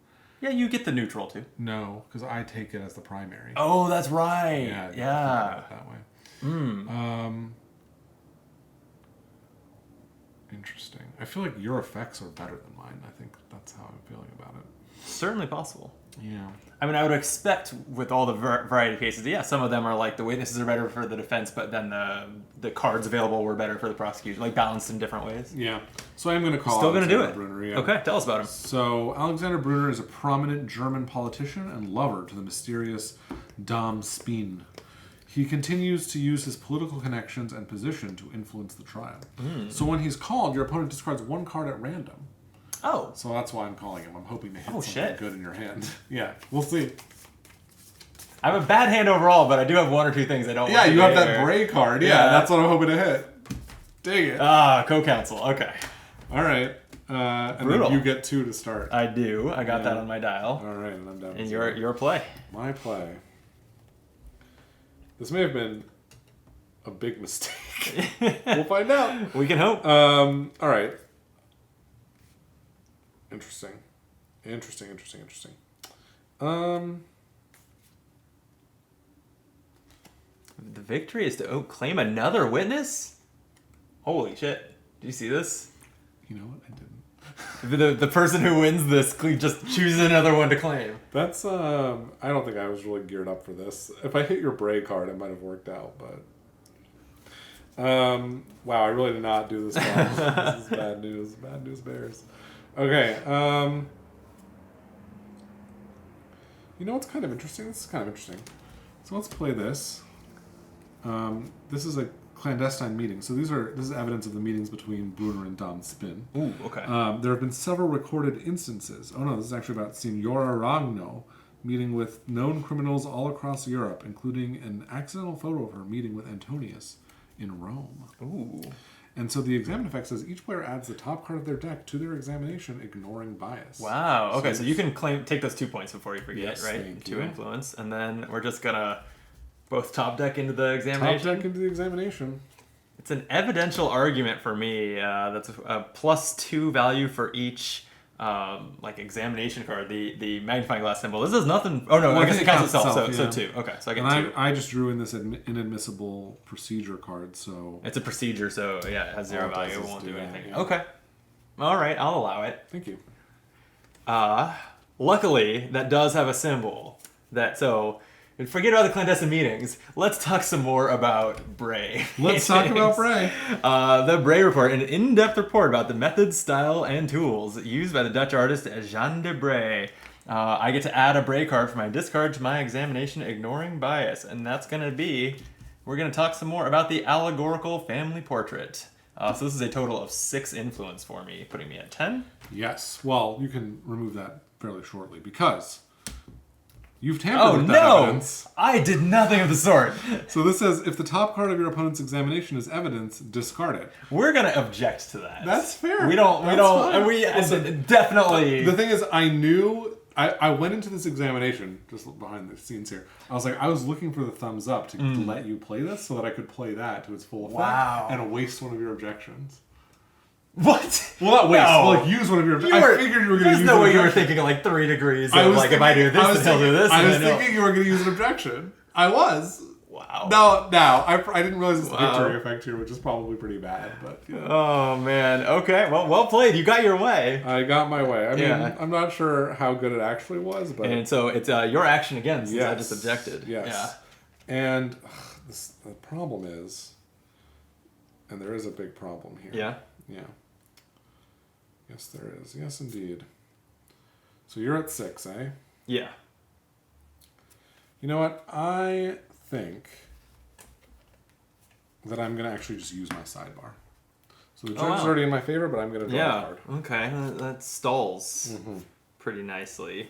Yeah, you get the neutral, too. No, because I take it as the primary. Oh, that's right. Yeah. Yeah. That way. Interesting. I feel like your effects are better than mine. I think that's how I'm feeling about it. Certainly possible. Yeah. I mean, I would expect with all the variety of cases, yeah, some of them are like the witnesses are better for the defense, but then the cards available were better for the prosecution, like balanced in different ways. Yeah. So I'm going to call Still going to do it. Brunner, yeah. Okay, tell us about him. So Alexander Brunner is a prominent German politician and lover to the mysterious Dame Spin. He continues to use his political connections and position to influence the trial. So when he's called, your opponent discards one card at random. Oh. So that's why I'm calling him. I'm hoping to hit something shit. good in your hand. Yeah, we'll see. I have a bad hand overall, but I do have one or two things I don't Yeah, like. you have that Bray card. Yeah, that's what I'm hoping to hit. Dang it. Co-counsel. Okay. All right. And Brutal. then you get 2 to start. I do. I got that on my dial. All right, and I'm down. And your play. My play. This may have been a big mistake. We'll find out. We can hope. All right. Interesting. The victory is to claim another witness? Holy shit. Did you see this? You know what? I didn't. The person who wins this just chooses another one to claim. That's, I don't think I was really geared up for this. If I hit your Bray card, it might have worked out, but... wow, I really did not do this well. This is bad news. Bad news bears. Okay, you know what's kind of interesting? This is kind of interesting. So let's play this. This is a clandestine meeting. So this is evidence of the meetings between Brunner and Dame Spin. Ooh, okay. There have been several recorded instances. Oh no, this is actually about Signora Ragno meeting with known criminals all across Europe, including an accidental photo of her meeting with Antonius in Rome. Ooh. And so the examine effect says each player adds the top card of their deck to their examination, ignoring bias. Wow. Okay, so you can take those 2 points before you forget, Yes, right? thank 2 you. influence, and then we're just gonna both top deck into the examination. Top deck into the examination. It's an evidential argument for me. That's a +2 value for each examination card. The magnifying glass symbol. This is nothing. Oh no, Well, I guess it counts itself. yeah. So 2. Okay, so I get And 2. I just drew in this inadmissible procedure card, so... It's a procedure, so yeah, it has 0 All it does value. It is won't do do that, anything. yeah. Okay. All right, I'll allow it. Thank you. Luckily, that does have a symbol. Forget about the clandestine meetings. Let's talk some more about Bray. Let's talk about Bray. The Bray Report, an in-depth report about the methods, style, and tools used by the Dutch artist Jean de Bray. I get to add a Bray card from my discard to my examination, ignoring bias. And that's going to be... We're going to talk some more about the allegorical family portrait. So this is a total of 6 influence for me, putting me at 10. Yes. Well, you can remove that fairly shortly, because... You've tampered with that evidence. I did nothing of the sort. So this says, if the top card of your opponent's examination is evidence, discard it. We're gonna object to that. That's fair. We don't. Fine. Listen, definitely. The thing is, I knew. I went into this examination just behind the scenes here. I was looking for the thumbs up to let you play this, so that I could play that to its full effect and waste one of your objections. What? Well, not waste. No. Well, like use one of your objections. I figured you were going to use There's no way you were objection. thinking like 3 degrees. I Of was like, if I do this, then he'll do this. I and was then he'll- thinking you were going to use an objection. I was. Wow. Now, I didn't realize this Wow. victory effect here, which is probably pretty bad, but yeah. Oh man. Okay. Well played. You got your way. I got my way. I mean, Yeah. I'm not sure how good it actually was, but And so it's your action again, since I Yes. just objected. Yes. Yeah. And the problem is, and there is a big problem here. Yeah. Yeah. Yes, there is. Yes, indeed. So you're at 6, eh? Yeah. You know what? I think that I'm going to actually just use my sidebar. So the judge is already in my favor, but I'm going to draw a card. Okay. That stalls pretty nicely.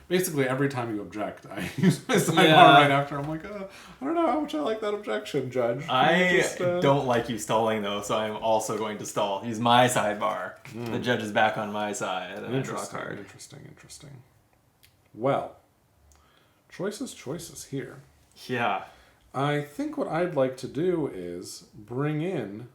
Basically, every time you object, I use my sidebar right after. I'm like, I don't know how much I like that objection, Judge. I don't like you stalling, though, so I'm also going to stall. Use my sidebar. The judge is back on my side, and I draw a card. Interesting. Well, choices here. Yeah. I think what I'd like to do is bring in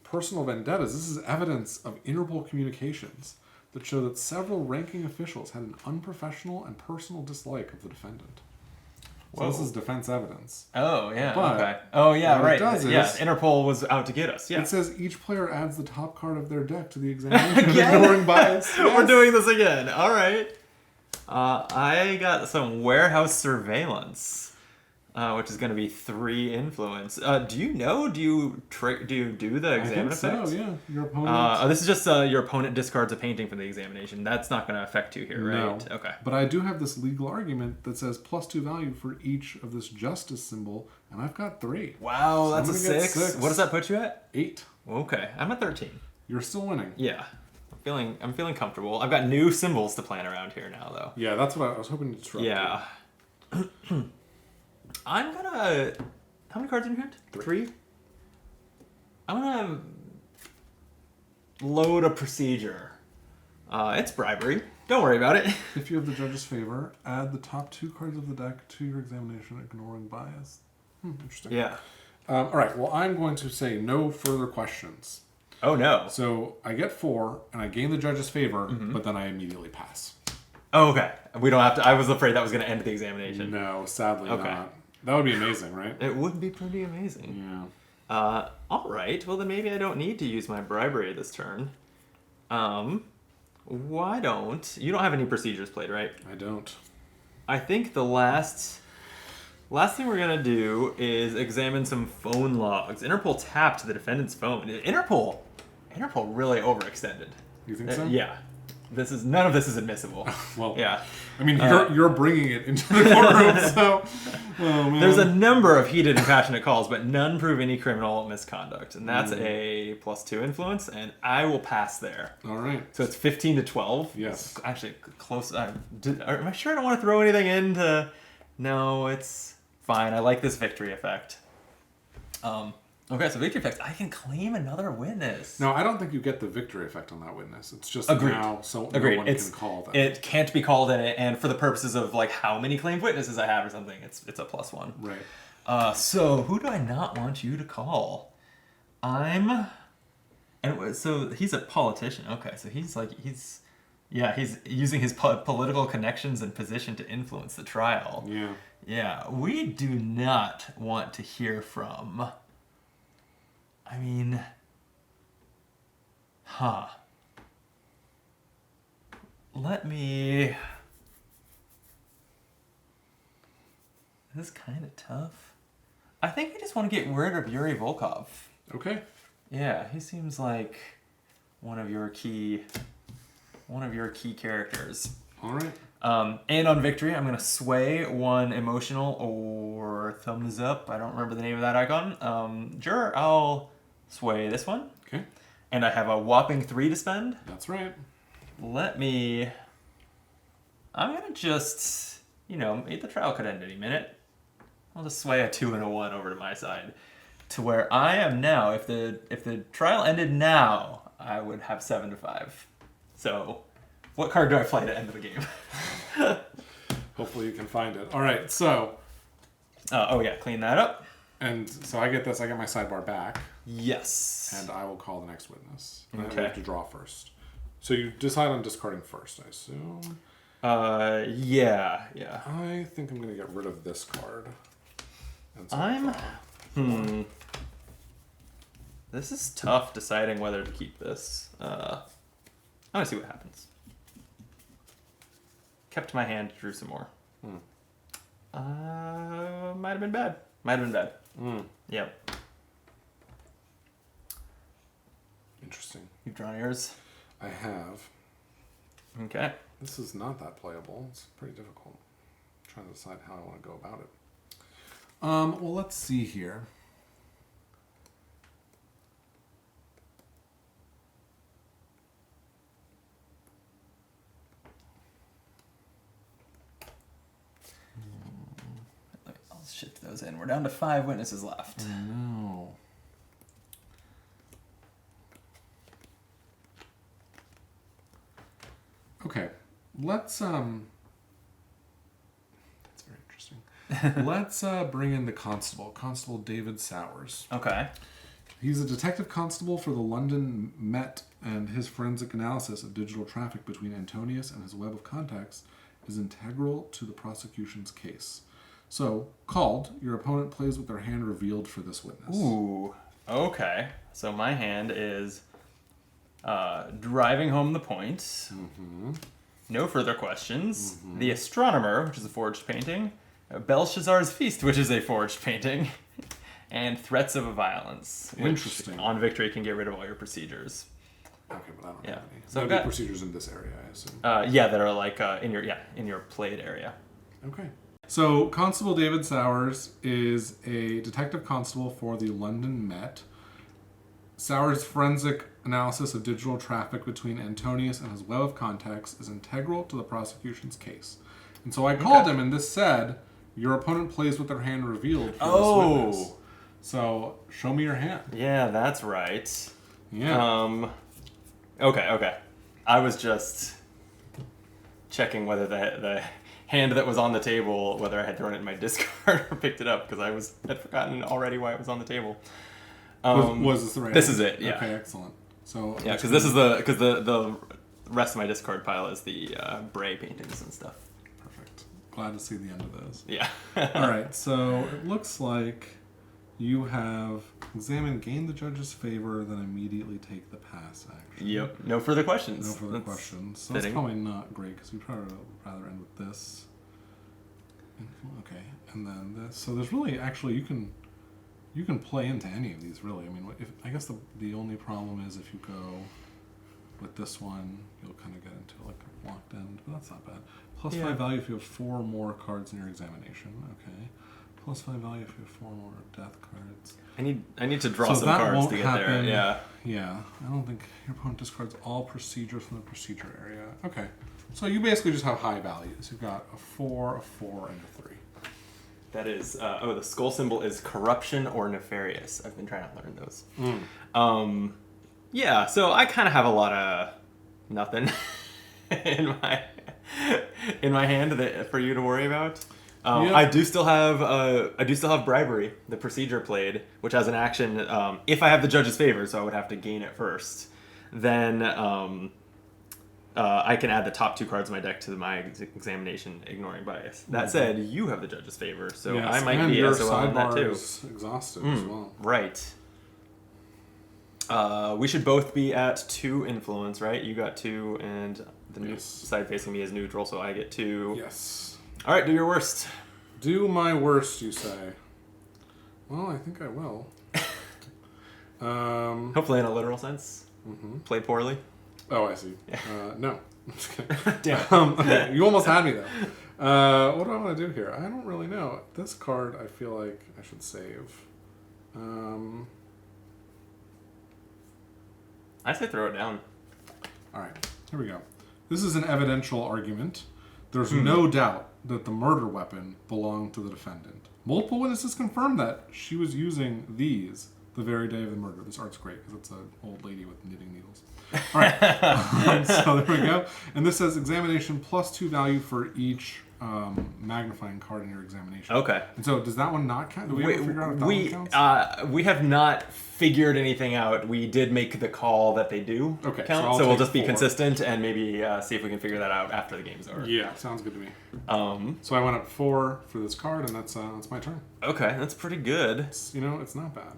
personal vendettas. This is evidence of Interpol communications that show that several ranking officials had an unprofessional and personal dislike of the defendant. So this is defense evidence. Oh, yeah, But okay. Oh, yeah, what it right. does Yeah, is- Interpol was out to get us. Yeah. It says each player adds the top card of their deck to the examination, Again? ignoring bias. We're Yes. doing this again. All right. I got some warehouse surveillance, which is going to be 3 influence. Do you know? Do you do the I examine think effect? so, yeah. Your opponent... This is just your opponent discards a painting from the examination. That's not going to affect you here, right? No. Okay. But I do have this legal argument that says +2 value for each of this justice symbol, and I've got 3. Wow, So that's I'm a gonna get 6. What does that put you at? 8. Okay, I'm at 13. You're still winning. Yeah, I'm feeling comfortable. I've got new symbols to plan around here now, though. Yeah, that's what I was hoping to disrupt. Yeah. I'm gonna. How many cards in your hand? 3. I'm gonna load a procedure. It's bribery. Don't worry about it. If you have the judge's favor, add the top 2 cards of the deck to your examination, ignoring bias. Interesting. Yeah. All right. Well, I'm going to say no further questions. Oh no. So I get 4, and I gain the judge's favor, but then I immediately pass. Oh, okay. We don't have to. I was afraid that was gonna end the examination. No, sadly Okay. not. That would be amazing, right? It would be pretty amazing. Yeah. All right. Well, then maybe I don't need to use my bribery this turn. Why don't you don't have any procedures played, right? I don't. I think the last thing we're gonna do is examine some phone logs. Interpol tapped the defendant's phone. Interpol really overextended. You think so? Yeah. None of this is admissible. Well, Yeah. I mean, you're bringing it into the courtroom, so... Oh, man. There's a number of heated and passionate calls, but none prove any criminal misconduct. And that's a +2 influence, and I will pass there. All right. So it's 15 to 12. Yes. It's actually close. Am I sure I don't want to throw anything into... No, it's fine. I like this victory effect. Okay, so victory effect. I can claim another witness. No, I don't think you get the victory effect on that witness. It's just Agreed. now so Agreed. no one can call them. It can't be called in it, and for the purposes of like how many claimed witnesses I have or something, it's a +1. Right. So who do I not want you to call? So he's a politician. Okay, so he's using his political connections and position to influence the trial. Yeah. Yeah, we do not want to hear from. I mean, let me. This is kind of tough. I think we just want to get rid of Yuri Volkov. Okay. Yeah, he seems like one of your key characters. All right. And on victory, I'm gonna sway 1 emotional or thumbs up. I don't remember the name of that icon. Sure, I'll sway this one. Okay. And I have a whopping 3 to spend. That's right. I'm gonna just, the trial could end any minute. I'll just sway a 2 and a 1 over to my side. To where I am now, if the trial ended now, I would have 7 to 5. So, what card do I play to end the game? Hopefully you can find it. All right, so... clean that up. And so I get this. I get my sidebar back. Yes. And I will call the next witness. And Okay. I have to draw first. So you decide on discarding first, I assume. Yeah. I think I'm going to get rid of this card. And so This is tough deciding whether to keep this. I'm gonna see what happens. Kept my hand, drew some more. Might have been bad. Yep. Interesting. You've drawn yours? I have. Okay. This is not that playable. It's pretty difficult. I'm trying to decide how I want to go about it. Well, let's see here. I'll shift those in. We're down to 5 witnesses left. No. Okay. Let's That's very interesting. Let's bring in the constable, Constable David Sowers. Okay. He's a detective constable for the London Met, and his forensic analysis of digital traffic between Antonius and his web of contacts is integral to the prosecution's case. So, called, your opponent plays with their hand revealed for this witness. Ooh, okay. So my hand is driving home the point. Mm-hmm. No further questions. Mm-hmm. The Astronomer, which is a forged painting. Belshazzar's Feast, which is a forged painting. And Threats of Violence. Interesting. Which, on victory, can get rid of all your procedures. Okay, but I don't have any. So There'll be procedures in this area, I assume. That are like in your played area. Okay. So Constable David Sowers is a detective constable for the London Met. Sowers' forensic analysis of digital traffic between Antonius and his web of contacts is integral to the prosecution's case. And so I called him, and this said, your opponent plays with their hand revealed for this witness. So show me your hand. Yeah, that's right. Yeah. Okay. I was just checking whether the hand that was on the table, whether I had thrown it in my discard or picked it up, because had forgotten already why it was on the table. Was this the right? This is it. Yeah. Okay, excellent. So yeah, because the rest of my discard pile is the Bray paintings and stuff. Perfect. Glad to see the end of those. Yeah. All right. So it looks like you have examined, gain the judge's favor, then immediately take the pass action. Yep. No further questions. No further questions. So that's probably not great because we'd probably rather end with this. Okay, and then this. So there's really actually you can play into any of these really. I mean, I guess the only problem is if you go with this one, you'll kind of get into like a locked end, but that's not bad. Plus 5 value if you have 4 more cards in your examination. Okay. Plus 5 value if you have 4 more death cards. I need to draw some cards to get there. Yeah. Yeah. I don't think your opponent discards all procedures from the procedure area. Okay. So you basically just have high values. You've got a 4, a 4, and a 3. That is the skull symbol is corruption or nefarious. I've been trying to learn those. Yeah, so I kind of have a lot of nothing in my hand for you to worry about. I do still have bribery, the procedure played, which has an action. If I have the judge's favor, so I would have to gain it first. Then I can add the top 2 cards of my deck to my examination, ignoring bias. That said, you have the judge's favor, so I might be SOL on that too. Exhausted as well. Right. We should both be at 2 influence, right? You got 2, and the new side facing me is neutral, so I get 2. Yes. All right, do your worst. Do my worst, you say? Well, I think I will. Hopefully in a literal sense. Mm-hmm. Play poorly. Oh, I see. Yeah. No. I'm just kidding. Damn. Okay. You almost had me, though. What do I want to do here? I don't really know. This card, I feel like I should save. I say throw it down. All right. Here we go. This is an evidential argument. There's no doubt that the murder weapon belonged to the defendant. Multiple witnesses confirmed that she was using these the very day of the murder. This art's great because it's an old lady with knitting needles. All right. So there we go. And this says examination plus 2 value for each magnifying card in your examination. Okay. And so does that one not count? Do we ever figure out if that one counts? We have not figured anything out. We did make the call that they do count, so we'll just be consistent and maybe see if we can figure that out after the game's over. Yeah, sounds good to me. So I went up 4 for this card, and that's my turn. Okay, that's pretty good. It's not bad.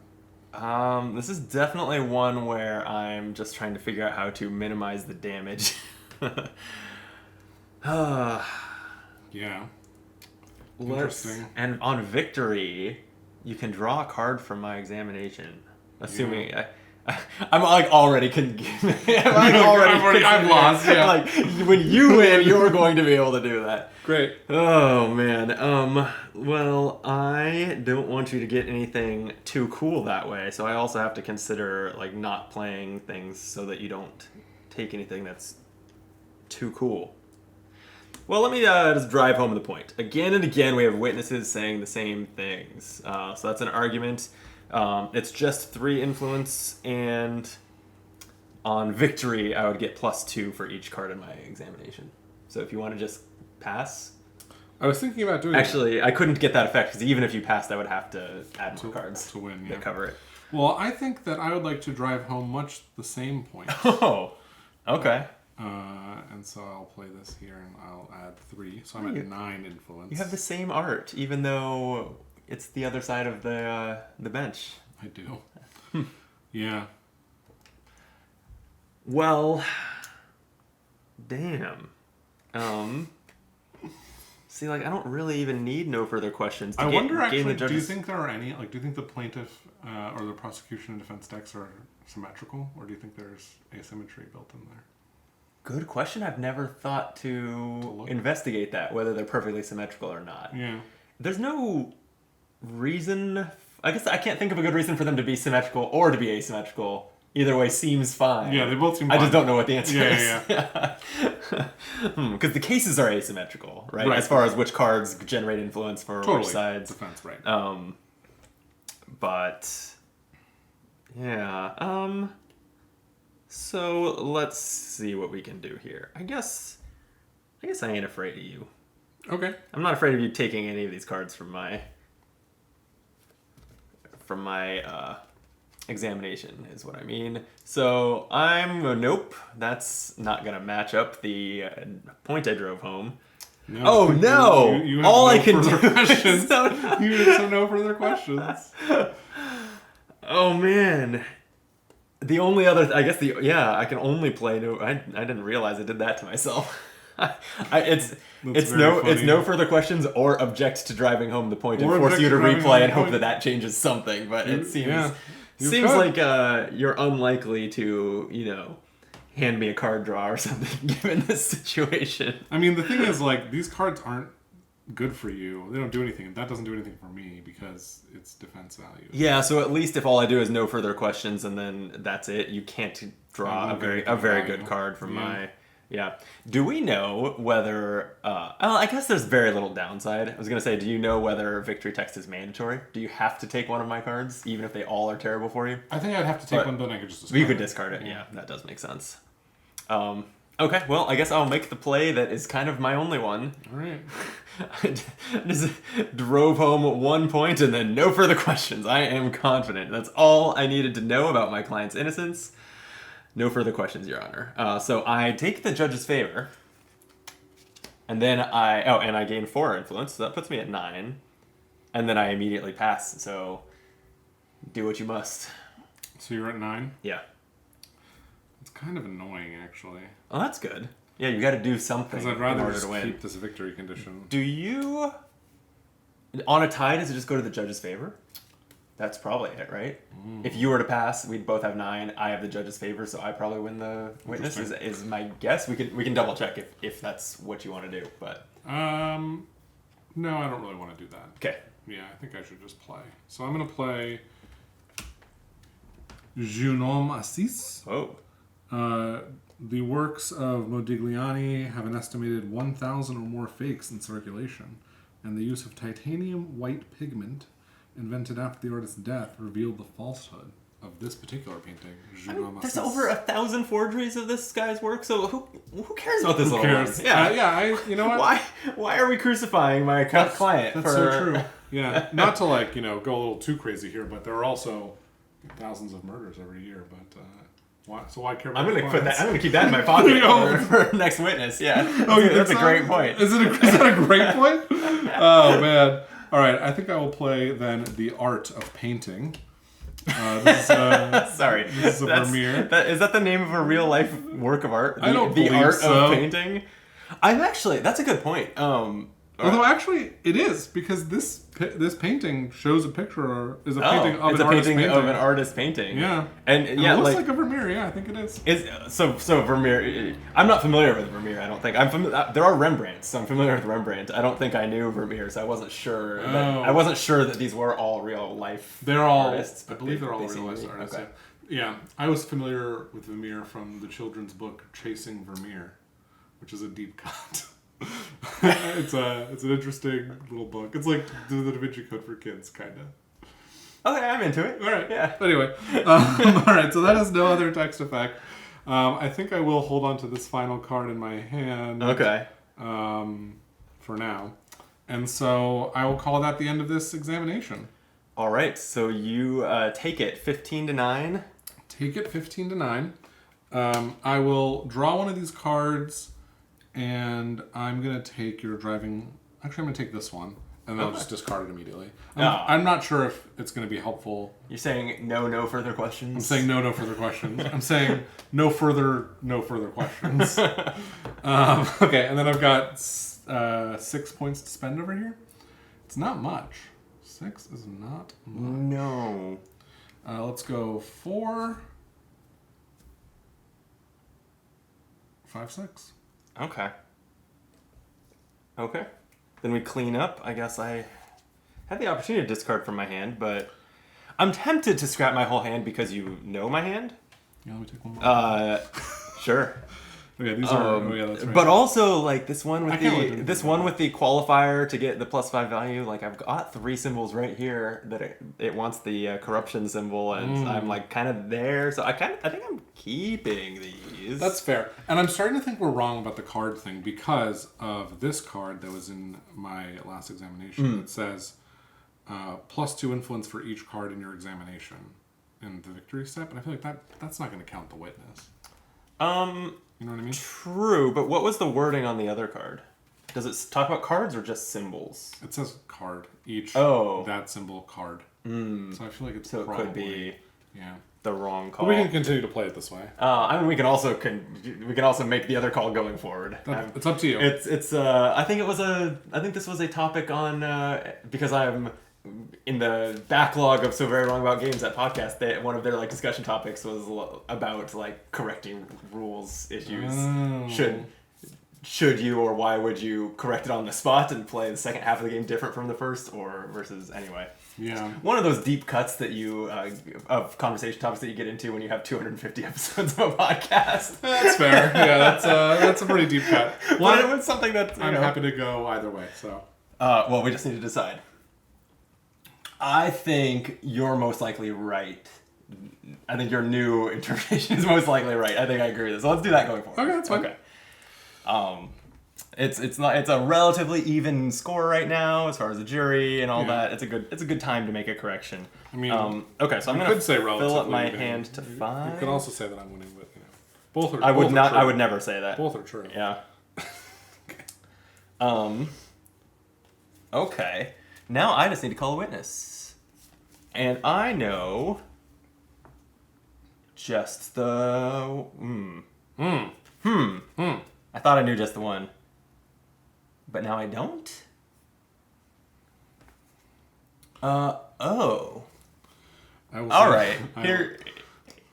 This is definitely one where I'm just trying to figure out how to minimize the damage. Yeah. Interesting. And on victory, you can draw a card from my examination. Assuming I'm like already I've lost. Yeah. Like when you win, you're going to be able to do that. Great. Oh man. Well, I don't want you to get anything too cool that way, so I also have to consider like not playing things so that you don't take anything that's too cool. Well, let me just drive home the point. Again and again, we have witnesses saying the same things. So that's an argument. It's just 3 influence, and on victory, I would get plus 2 for each card in my examination. So if you want to just pass. I was thinking about doing Actually, I couldn't get that effect, because even if you passed, I would have to add more cards to win, to cover it. Well, I think that I would like to drive home much the same point. Oh, okay. And so I'll play this here, and I'll add 3. So I'm at 9 influence. You have the same art, even though it's the other side of the bench. I do. Yeah. Well, damn. See, like, I don't really even need no further questions. I wonder, actually, the judges. do you think there are any, like, do you think the plaintiff or the prosecution and defense decks are symmetrical, or do you think there's asymmetry built in there? Good question. I've never thought to investigate that, whether they're perfectly symmetrical or not. Yeah. There's no reason. I guess I can't think of a good reason for them to be symmetrical or to be asymmetrical. Either way seems fine. Yeah, they both seem fine. I just don't know what the answer is. Yeah. Because the cases are asymmetrical, right? As far as which cards generate influence for which sides. Defense, right. But yeah. So let's see what we can do here. I guess I ain't afraid of you. Okay. I'm not afraid of you taking any of these cards from my examination, is what I mean. So nope. That's not gonna match up the point I drove home. No, oh no! You have All no I can do questions. is no. You have no further questions. Oh man. The only other, I can only play no. I didn't realize I did that to myself. It's no further questions or object to driving home the point and force you to replay and hope that changes something. But it seems like you're unlikely to hand me a card draw or something given this situation. I mean, the thing is, like, these cards aren't good for you. They don't do anything. That doesn't do anything for me because it's defense value. Yeah, so at least if all I do is no further questions and then that's it, you can't draw a very good card from my. Yeah. Do we know whether I guess there's very little downside. I was gonna say, do you know whether victory text is mandatory? Do you have to take one of my cards, even if they all are terrible for you? I think I'd have to take one, then I could just discard it. You could discard it, yeah, that does make sense. Okay, well, I guess I'll make the play that is kind of my only one. Alright. I just drove home 1 point and then no further questions. I am confident. That's all I needed to know about my client's innocence. No further questions, Your Honor. So I take the judge's favor, and then I gain 4 influence, so that puts me at 9, and then I immediately pass. So do what you must. So you're at 9? Yeah. It's kind of annoying, actually. Oh, that's good. Yeah, you got to do something. Because I'd rather in just order to win. keep this victory condition. Do you, on a tie, does it just go to the judge's favor? That's probably it, right? If you were to pass, we'd both have 9. I have the judge's favor, so I probably win the witness. Is my guess. We can double check if that's what you want to do. But no, I don't really want to do that. Okay. Yeah, I think I should just play. So I'm gonna play Jeune homme assis. Oh. The works of Modigliani have an estimated 1,000 or more fakes in circulation, and the use of titanium white pigment invented after the artist's death revealed the falsehood of this particular painting. There's over 1,000 forgeries of this guy's work, so who cares about this Who little cares? one? Yeah, you know what? Why are we crucifying my client? That's so true. Yeah, not to go a little too crazy here, but there are also thousands of murders every year. But why care about? I'm gonna keep that in my pocket for next witness. Yeah. That's a great point. Is that a great point? Oh man. All right, I think I will play then the art of painting. Sorry, this is a Vermeer. Is that the name of a real life work of art? I don't the believe art so. of painting. That's a good point. Although actually it is, because this painting shows a picture painting of an artist's painting. Yeah, and it looks like a Vermeer. Yeah, I think it is. So Vermeer. I'm not familiar with Vermeer. I don't think there are Rembrandts, so I'm familiar with Rembrandt. I don't think I knew Vermeer, so I wasn't sure. I wasn't sure that these were all real life. They're all artists. I believe they're all real life artists. Okay. Yeah, I was familiar with Vermeer from the children's book Chasing Vermeer, which is a deep cut. It's an interesting little book. It's like the Da Vinci Code for kids, kind of. Okay, I'm into it. All right. Yeah. Anyway, all right. So that has no other text effect. I think I will hold on to this final card in my hand. Okay. For now, and so I will call that the end of this examination. All right. So you take it 15-9. Take it 15-9. I will draw one of these cards, and I'm going to take your driving... Actually, I'm going to take this one, and then I'll just discard it immedially. I'm not sure if it's going to be helpful. You're saying no further questions? I'm saying no further questions. I'm saying no further questions. Okay, and then I've got 6 points to spend over here. It's not much. 6 is not much. No. Let's go 4, 5, 6. Okay. Then we clean up. I guess I had the opportunity to discard from my hand, but I'm tempted to scrap my whole hand because you know my hand. Yeah, let me take one more. Sure. Okay, these are. Oh yeah, that's right. But also, like this one with the qualifier to get the +5 value. Like I've got 3 symbols right here that it wants the corruption symbol, and I'm like kind of there. So I think I'm keeping these. That's fair. And I'm starting to think we're wrong about the card thing because of this card that was in my last examination that says +2 influence for each card in your examination in the victory step, and I feel like that's not going to count the witness. You know what I mean? True, but what was the wording on the other card? Does it talk about cards or just symbols? It says card. Each that symbol card. So I feel like it's so probably... it could be yeah. the wrong call. But we can continue to play it this way. I mean, we can also make the other call going forward. It's up to you. It's I think this was a topic on because I'm in the backlog of So Very Wrong About Games, that podcast, one of their discussion topics was about correcting rules issues. Should you or why would you correct it on the spot and play the second half of the game different from the first, or versus anyway. Yeah. One of those deep cuts that you of conversation topics that you get into when you have 250 episodes of a podcast. That's fair. Yeah, that's a pretty deep cut. Well, it was something that I'm happy to go either way. So. Well, we just need to decide. I think you're most likely right. I think your new interpretation is most likely right. I think I agree with this. So let's do that going forward. Okay, that's fine. Okay. It's a relatively even score right now as far as the jury and all that. It's a good time to make a correction. I mean, okay, so I'm gonna fill up my hand to 5. You could also say that I'm winning, but both are. I would both not. Are true. I would never say that. Both are true. Yeah. Okay. Now I just need to call a witness. And I know just the... I thought I knew just the one. But now I don't? Oh. All right. Here...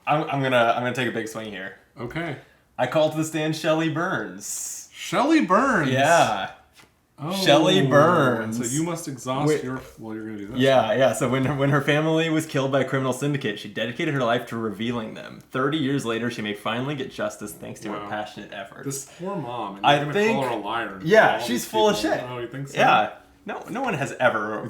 I'm gonna take a big swing here. Okay. I call to the stand Shelley Burns. Shelley Burns? Yeah. Oh, Shelley Burns. So you must exhaust your... Well, you're going to do this. Yeah. So when her family was killed by a criminal syndicate, she dedicated her life to revealing them. 30 years later, she may finally get justice thanks to her passionate efforts. This poor mom. And I you're think... call her a liar. Yeah, she's full of shit. Oh, you think so? Yeah. No one has ever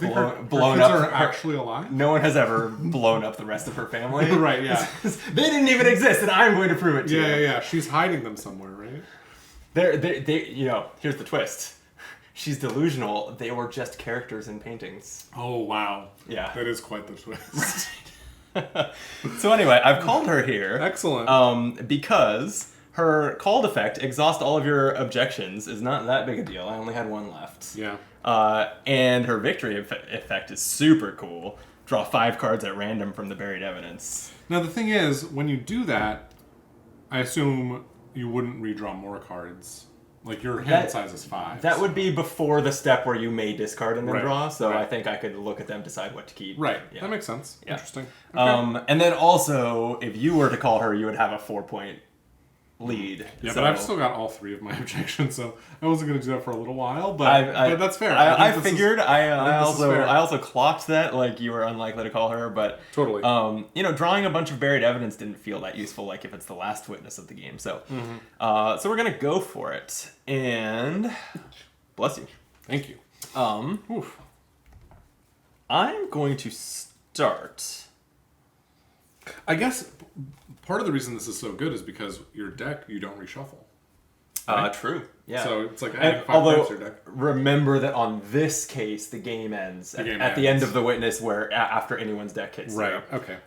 blown up... Her are actually alive? No one has ever blown up the rest of her family. Right, yeah. They didn't even exist, and I'm going to prove it to you. Yeah. She's hiding them somewhere, right? Here's the twist. She's delusional. They were just characters in paintings. Oh, wow. Yeah. That is quite the twist. So anyway, I've called her here. Excellent. Because her called effect, exhaust all of your objections, is not that big a deal. I only had one left. Yeah. And her victory effect is super cool. Draw 5 cards at random from the buried evidence. Now, the thing is, when you do that, I assume you wouldn't redraw more cards. Like, your hand size is 5. That would be before the step where you may discard and then draw, so I think I could look at them, decide what to keep. Right. Yeah. That makes sense. Yeah. Interesting. Okay. And then also, if you were to call her, you would have a 4-point lead. Yeah, but I've still got all 3 of my objections, so I wasn't going to do that for a little while, but that's fair. I figured. I also clocked that, you were unlikely to call her, but... Totally. Drawing a bunch of buried evidence didn't feel that useful, if it's the last witness of the game, so... So we're going to go for it, and... Bless you. Thank you. I'm going to start... I guess part of the reason this is so good is because your deck, you don't reshuffle. right? True. Yeah. So it's like And adding 5 although, cards to your deck. remember that on this case, the game ends at the end of the witness, where after anyone's deck hits zero. Right. Okay.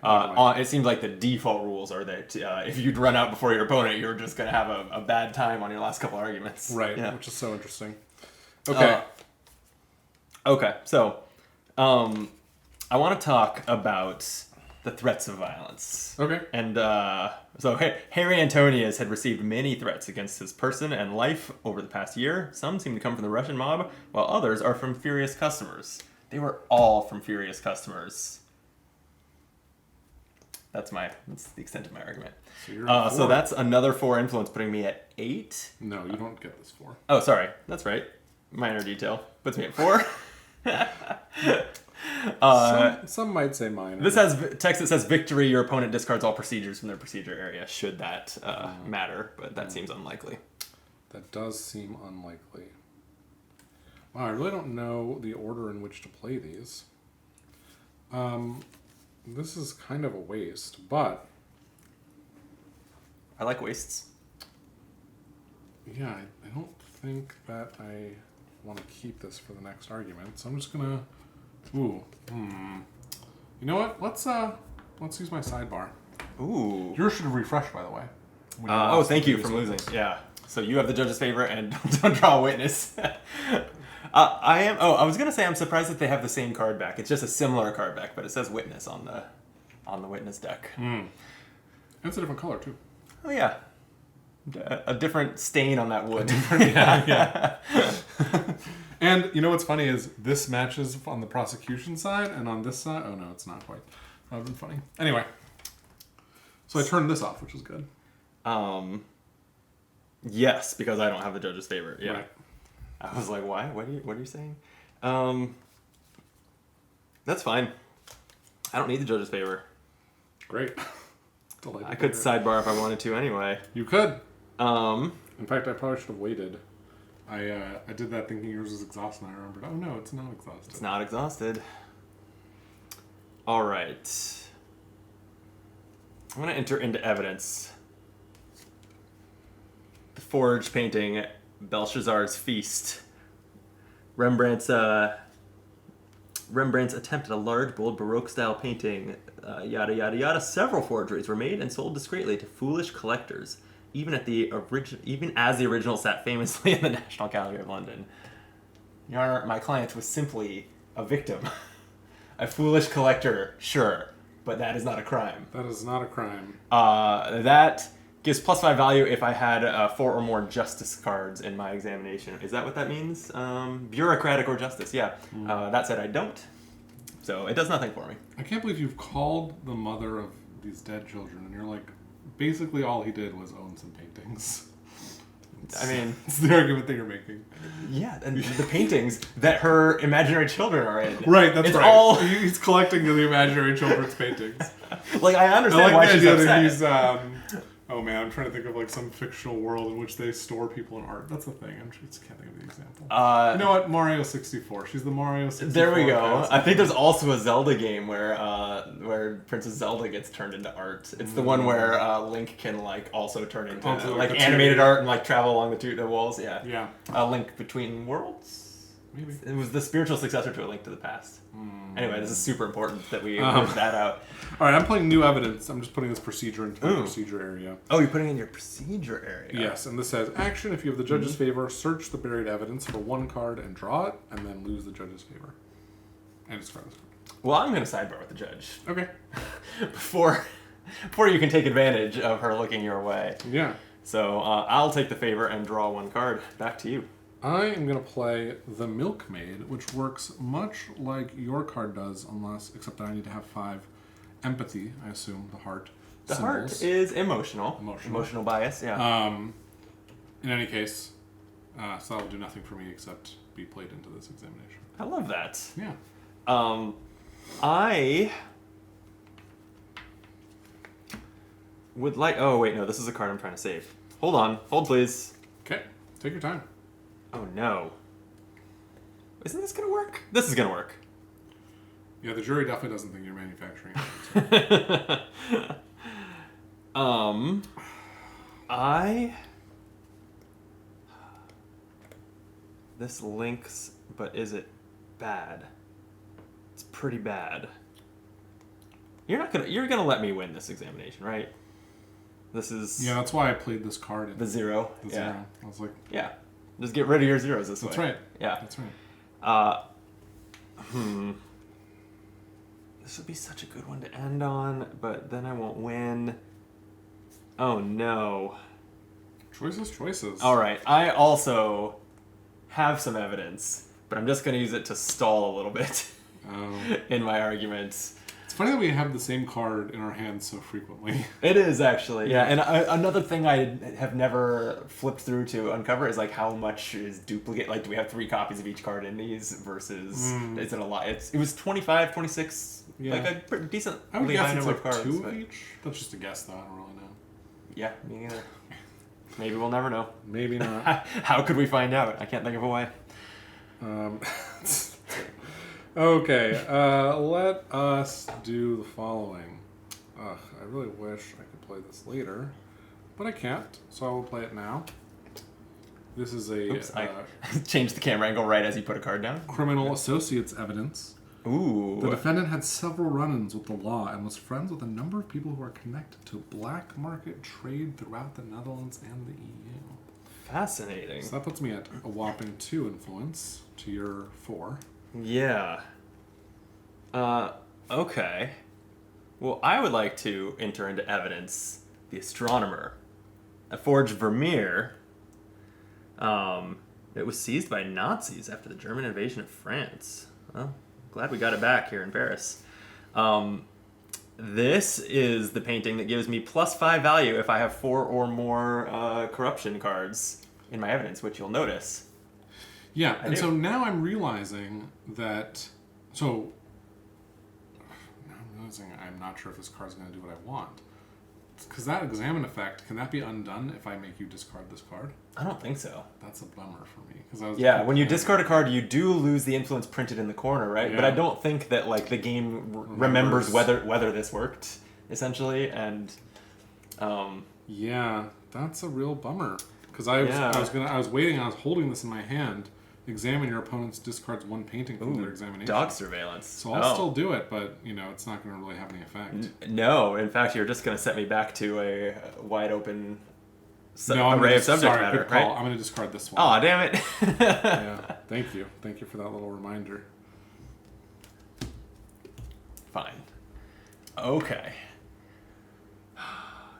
It seems like the default rules are that if you'd run out before your opponent, you're just going to have a bad time on your last couple arguments. Right. Yeah. Which is so interesting. Okay. Okay. So, I want to talk about the threats of violence. Okay. And so Harry Antonius had received many threats against his person and life over the past year. Some seem to come from the Russian mob, while others are from furious customers. They were all from furious customers. That's the extent of my argument. So you're at 4. So that's another 4 influence, putting me at 8. No, you don't get this 4. Oh, sorry. That's right. Minor detail. Puts me at 4. Some might say minor. This has text that says victory. Your opponent discards all procedures from their procedure area. Should that matter? But that seems unlikely. That does seem unlikely. Wow, I really don't know the order in which to play these. This is kind of a waste, but I like wastes. yeah, I don't think that I want to keep this for the next argument. So I'm just gonna. You know what? Let's use my sidebar. Ooh. Yours should have refreshed, by the way. Thank you for losing. Yeah. So you have the judge's favor and don't draw a witness. I was gonna say I'm surprised that they have the same card back. It's just a similar card back, but it says witness on the witness deck. It's a different color too. Oh yeah. A different stain on that wood. Yeah. And you know what's funny is this matches on the prosecution side, and on this side, oh no, it's not quite. That would have been funny. Anyway, so I turned this off, which was good. Yes, because I don't have the judge's favor. Yeah. Right. I was like, why? What are you saying? That's fine. I don't need the judge's favor. Great. I could sidebar if I wanted to anyway. You could. Um, In fact, I probably should have waited. I did that thinking yours was exhausted, and I remembered, oh no, it's not exhausted. It's not exhausted. All right. I'm going to enter into evidence the forged painting, Belshazzar's Feast. Rembrandt's attempt at a large, bold Baroque-style painting, yada, yada, yada. Several forgeries were made and sold discreetly to foolish collectors, even as the original sat famously in the National Gallery of London. Your Honor, my client was simply a victim. A foolish collector, sure, but that is not a crime. That is not a crime. That gives +5 value if I had 4 or more justice cards in my examination. Is that what that means? Bureaucratic or justice, yeah. That said, I don't. So it does nothing for me. I can't believe you've called the mother of these dead children, and you're like, basically all he did was own some paintings. I mean, it's the argument that you're making. Yeah, and the paintings that her imaginary children are in. Right, that's it's right. All... He's collecting the imaginary children's paintings. Like, I understand why she's upset. That he's, oh man, I'm trying to think of like some fictional world in which they store people in art. That's a thing. I just can't think of the example. You know what? Mario 64. She's the Mario 64. There we go. I think there's also a Zelda game where Princess Zelda gets turned into art. It's the one where Link can like also turn into like animated art and like travel along the walls. Yeah. Yeah. A Link Between Worlds. Maybe. It was the spiritual successor to A Link to the Past. Anyway, this is super important that we work that out. All right, I'm playing new evidence. I'm just putting this procedure into the procedure area. Oh, you're putting in your procedure area. Yes, and this says, action, if you have the judge's favor, search the buried evidence for 1 card and draw it, and then lose the judge's favor. And discard this card. Well, I'm going to sidebar with the judge. Okay. Before you can take advantage of her looking your way. Yeah. So I'll take the favor and draw 1 card. Back to you. I am going to play the Milkmaid, which works much like your card does, except that I need to have 5 empathy, I assume, the heart. The symbols. heart is emotional. Emotional bias, yeah. In any case, so that will do nothing for me except be played into this examination. I love that. Yeah. I would like... Oh, wait, no, this is a card I'm trying to save. Hold on. Hold, please. Okay. Take your time. Oh, no. Isn't this going to work? This is going to work. Yeah, the jury definitely doesn't think you're manufacturing it. This links, but is it bad? It's pretty bad. You're gonna let me win this examination, right? This is Yeah, that's why I played this card in the zero. the zero. I was like, Yeah. Just get rid of your zeros this way. that's right. Yeah. That's right. This would be such a good one to end on, but then I won't win. Oh no. Choices. All right. I also have some evidence, but I'm just going to use it to stall a little bit in my arguments. It's funny that we have the same card in our hands so frequently. It is actually, yeah. And another thing I have never flipped through to uncover is like how much is duplicate. Like, do we have 3 copies of each card in these versus is it a lot? It was 25, 26, like a pretty decent. I would guess it's like cards, 2 but of each. That's just a guess, though. I don't really know. Yeah, me neither. Maybe we'll never know. Maybe not. How could we find out? I can't think of a way. Okay, let us do the following. I really wish I could play this later, but I can't, so I will play it now. This is a I changed the camera angle right as you put a card down. criminal associates evidence. Ooh. The defendant had several run-ins with the law and was friends with a number of people who are connected to black market trade throughout the Netherlands and the EU. Fascinating. So that puts me at a whopping 2 influence to your 4. Yeah. Okay. Well, I would like to enter into evidence the astronomer. A forged Vermeer. It was seized by Nazis after the German invasion of France. Well, glad we got it back here in Paris. This is the painting that gives me +5 value if I have 4 or more corruption cards in my evidence, which you'll notice. Yeah, and so now I'm realizing that... So, now I'm realizing I'm not sure if this card's going to do what I want. Because that examine effect, can that be undone if I make you discard this card? I don't think so. That's a bummer for me. Cause I was when you discard a card, you do lose the influence printed in the corner, right? Yeah. But I don't think that like the game remembers whether this worked, essentially, and yeah, that's a real bummer. Because I was waiting, I was holding this in my hand. Examine your opponent's discards 1 painting from their examination. Dog surveillance. So I'll still do it, but it's not going to really have any effect. No, in fact, you're just going to set me back to a wide open No, array of subject matter, good call. right? I'm going to discard this one. Aw, damn it. Yeah, thank you. Thank you for that little reminder. Fine. Okay.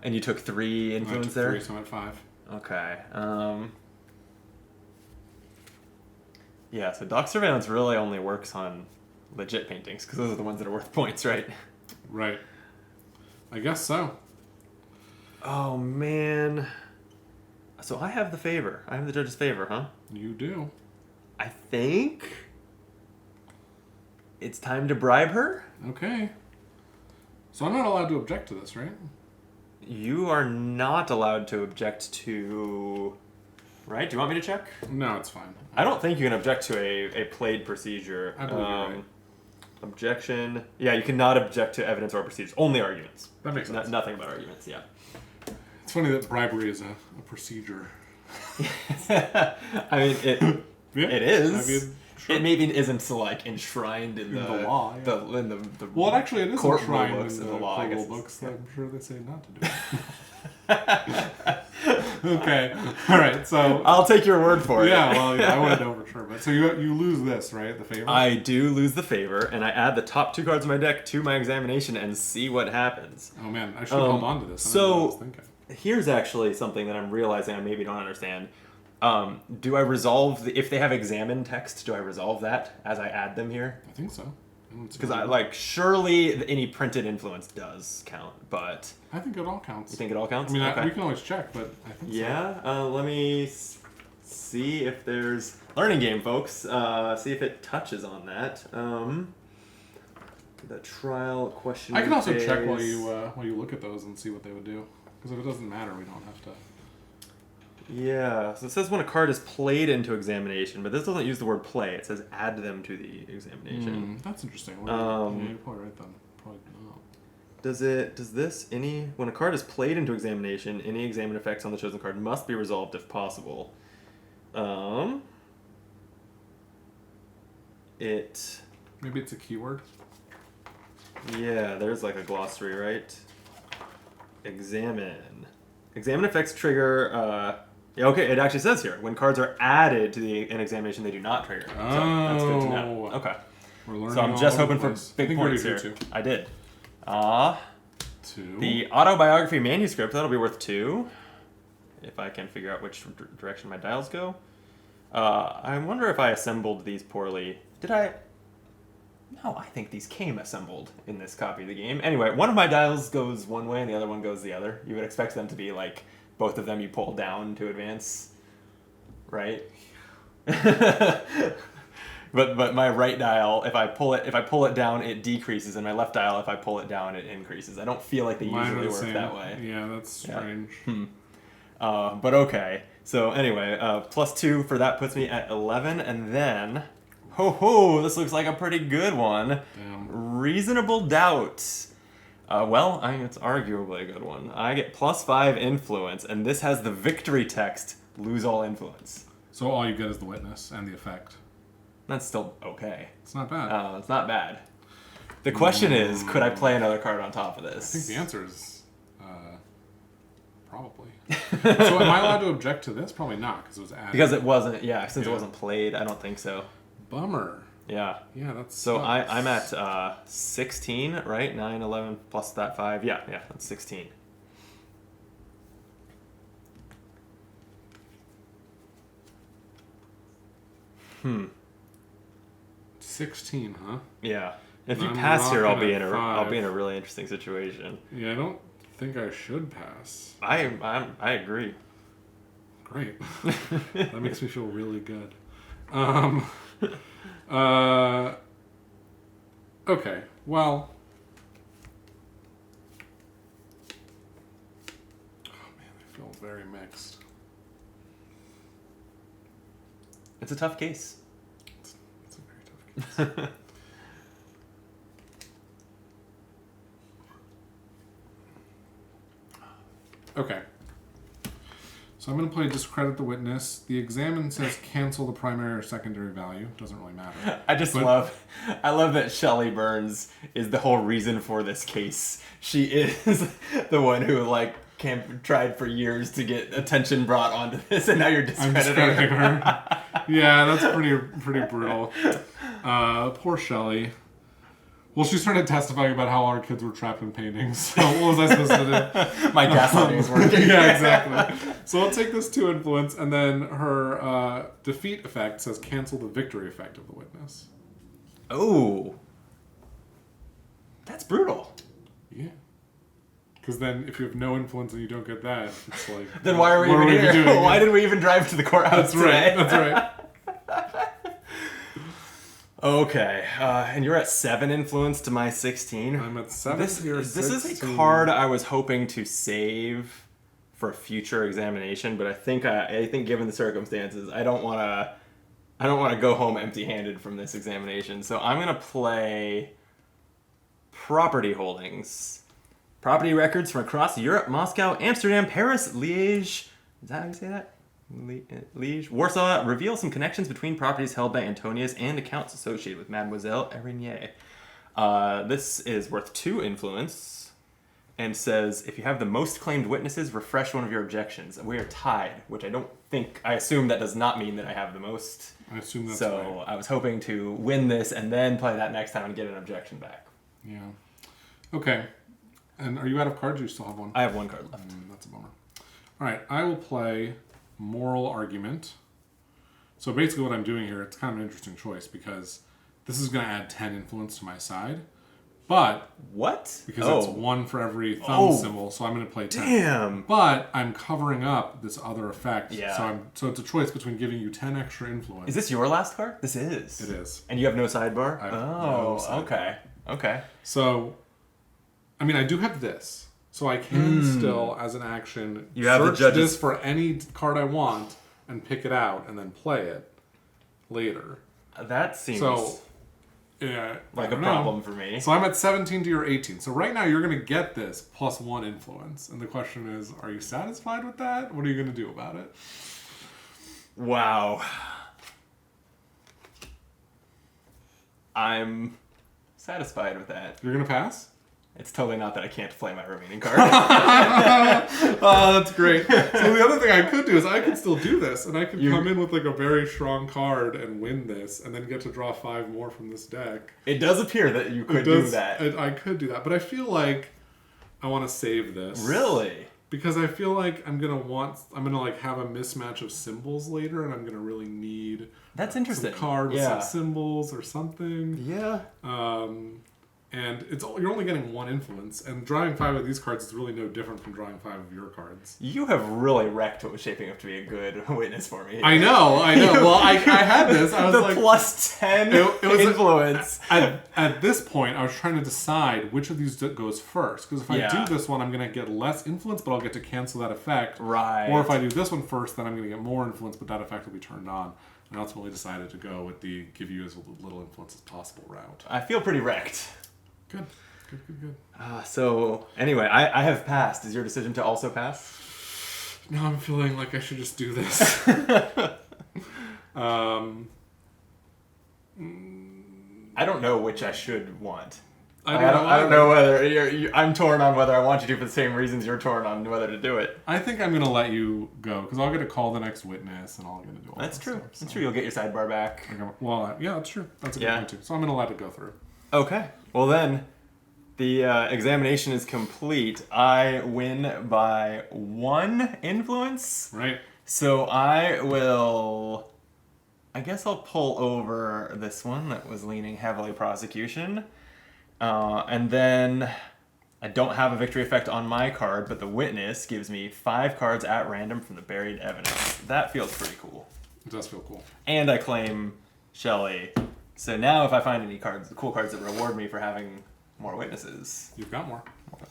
And you took 3 influence I took there? 3, so I'm at 5. Okay. Yeah, so Doc Surveillance really only works on legit paintings, because those are the ones that are worth points, right? Right. I guess so. Oh, man. So I have the favor. I have the judge's favor, huh? You do. I think it's time to bribe her. Okay. So I'm not allowed to object to this, right? You are not allowed to object to... Right? Do you want me to check? No, it's fine. I don't think you can object to a played procedure. I believe you're right. Objection. Yeah, you cannot object to evidence or procedures. Only arguments. That makes sense. Nothing but arguments, yeah. It's funny that bribery is a procedure. I mean, it is. I mean, sure. It maybe isn't like enshrined in the law. Yeah. in the Well, actually, it is court enshrined books in the law. I guess books. I'm sure they say not to do it. Okay. All right. So I'll take your word for it. Yeah. Well, yeah, I want to know for sure. But so you lose this, right? The favor. I do lose the favor, and I add the top 2 cards of my deck to my examination and see what happens. Oh man, I should have held on to this. Here's actually something that I'm realizing I maybe don't understand. Do I resolve if they have examine text? Do I resolve that as I add them here? I think so. Because surely any printed influence does count, but I think it all counts. You think it all counts? I mean, okay. we can always check, but I think so. Let me see if there's learning game, folks. See if it touches on that. The trial question. I can also check while you look at those and see what they would do. Because if it doesn't matter, we don't have to. Yeah, so it says when a card is played into examination, but this doesn't use the word play. It says add them to the examination. That's interesting. You're probably right then. Probably not. When a card is played into examination, any examine effects on the chosen card must be resolved if possible. it... Maybe it's a keyword. Yeah, there's like a glossary, right? Examine. Examine effects trigger... yeah, okay, it actually says here. When cards are added to an examination, they do not trigger. So that's good to know. Okay. We're learning So I'm just hoping for big points here. Two. I did. 2. The autobiography manuscript, that'll be worth 2. If I can figure out which direction my dials go. I wonder if I assembled these poorly. Did I? No, I think these came assembled in this copy of the game. Anyway, one of my dials goes one way and the other one goes the other. You would expect them to be like, both of them you pull down to advance, right? But my right dial, if I pull it down, it decreases, and my left dial, if I pull it down, it increases. I don't feel like they usually work that way. Yeah, that's strange. Yeah. But okay. So anyway, +2 for that puts me at 11, and then, this looks like a pretty good one. Damn. Reasonable doubt. Well, I mean, it's arguably a good one. I get +5 influence, and this has the victory text, lose all influence. So all you get is the witness and the effect. That's still okay. It's not bad. It's not bad. The question is, could I play another card on top of this? I think the answer is probably. So am I allowed to object to this? Probably not, because it was added. Because it wasn't, since it wasn't played, I don't think so. Bummer. Yeah. Yeah, that's... So I'm at 16, right? 9, 11, plus that 5. Yeah, that's 16. 16, huh? Yeah. If you I'm pass here, I'll rocking be at I'll be in a 5. really interesting situation. Yeah, I don't think I should pass. I agree. Great. That makes me feel really good. Okay, well... Oh man, I feel very mixed. It's a tough case. It's a very tough case. Okay. So I'm going to play Discredit the Witness. The examine says cancel the primary or secondary value. Doesn't really matter. I love that Shelley Burns is the whole reason for this case. She is the one who tried for years to get attention brought onto this, and now you're discrediting her. Yeah, that's pretty brutal. Poor Shelley. Well, she started testifying about how our kids were trapped in paintings. So what was I supposed to do? My gaslighting is working. Yeah, exactly. So I'll take this 2 influence, and then her defeat effect says cancel the victory effect of the witness. Oh. That's brutal. Yeah. Because then if you have no influence and you don't get that, it's like... Then why are we even here? Why did we even drive to the courthouse today? That's right. Okay, and you're at 7 influence to my 16. I'm at 7. This is a card I was hoping to save for a future examination, but I think given the circumstances, I don't want to go home empty-handed from this examination. So I'm gonna play property holdings, property records from across Europe, Moscow, Amsterdam, Paris, Liège. Is that how you say that? Liège, Warsaw reveal some connections between properties held by Antonius and accounts associated with Mademoiselle Erignier. This is worth 2 influence and says if you have the most claimed witnesses, refresh one of your objections. We are tied, which I assume that does not mean that I have the most. I assume that's so right. I was hoping to win this and then play that next time and get an objection back. Yeah. Okay. And are you out of cards or you still have one? I have 1 card left. That's a bummer. All right, I will play Moral Argument. So basically what I'm doing here, it's kind of an interesting choice because this is going to add 10 influence to my side. But... What? Because it's 1 for every thumb symbol, so I'm going to play 10. Damn! But I'm covering up this other effect. Yeah. So it's a choice between giving you 10 extra influence. Is this your last card? This is. It is. And you have no sidebar? I have no sidebar. Okay. So, I mean, I do have this. So I can still, as an action, search this for any card I want and pick it out and then play it later. That seems like a problem for me. So I'm at 17 to your 18. So right now you're going to get this plus 1 influence. And the question is, are you satisfied with that? What are you going to do about it? Wow. I'm satisfied with that. You're gonna pass? It's totally not that I can't play my remaining card. Oh, that's great. So the other thing I could do is I could still do this, and I could come in with like a very strong card and win this, and then get to draw 5 more from this deck. It does appear that you could do that. I could do that, but I feel like I want to save this. Really? Because I feel like I'm gonna like have a mismatch of symbols later, and I'm gonna really need That's interesting. some card with some symbols or something. Yeah. And you're only getting 1 influence, and drawing 5 of these cards is really no different from drawing 5 of your cards. You have really wrecked what was shaping up to be a good witness for me. I know. Well, I had this. I was the like plus 10 it was influence. At this point, I was trying to decide which of these goes first. Because if I do this one, I'm going to get less influence, but I'll get to cancel that effect. Right. Or if I do this one first, then I'm going to get more influence, but that effect will be turned on. And I ultimately decided to go with the give you as little influence as possible route. I feel pretty wrecked. Good. So, anyway, I have passed. Is your decision to also pass? Now I'm feeling like I should just do this. I don't know which I should want. I don't know whether I'm torn on whether I want you to for the same reasons you're torn on whether to do it. I think I'm going to let you go, because I'll get to call the next witness, and I'll get to do all That's that true. stuff, That's true. You'll get your sidebar back. Well, yeah, that's true. That's a good point, too. So I'm going to let it go through. Okay. Well, then, the examination is complete. I win by 1 influence. Right. So I guess I'll pull over this one that was leaning heavily prosecution. And then I don't have a victory effect on my card, but the witness gives me 5 cards at random from the buried evidence. That feels pretty cool. It does feel cool. And I claim Shelley. So now if I find any cool cards that reward me for having more witnesses. You've got more.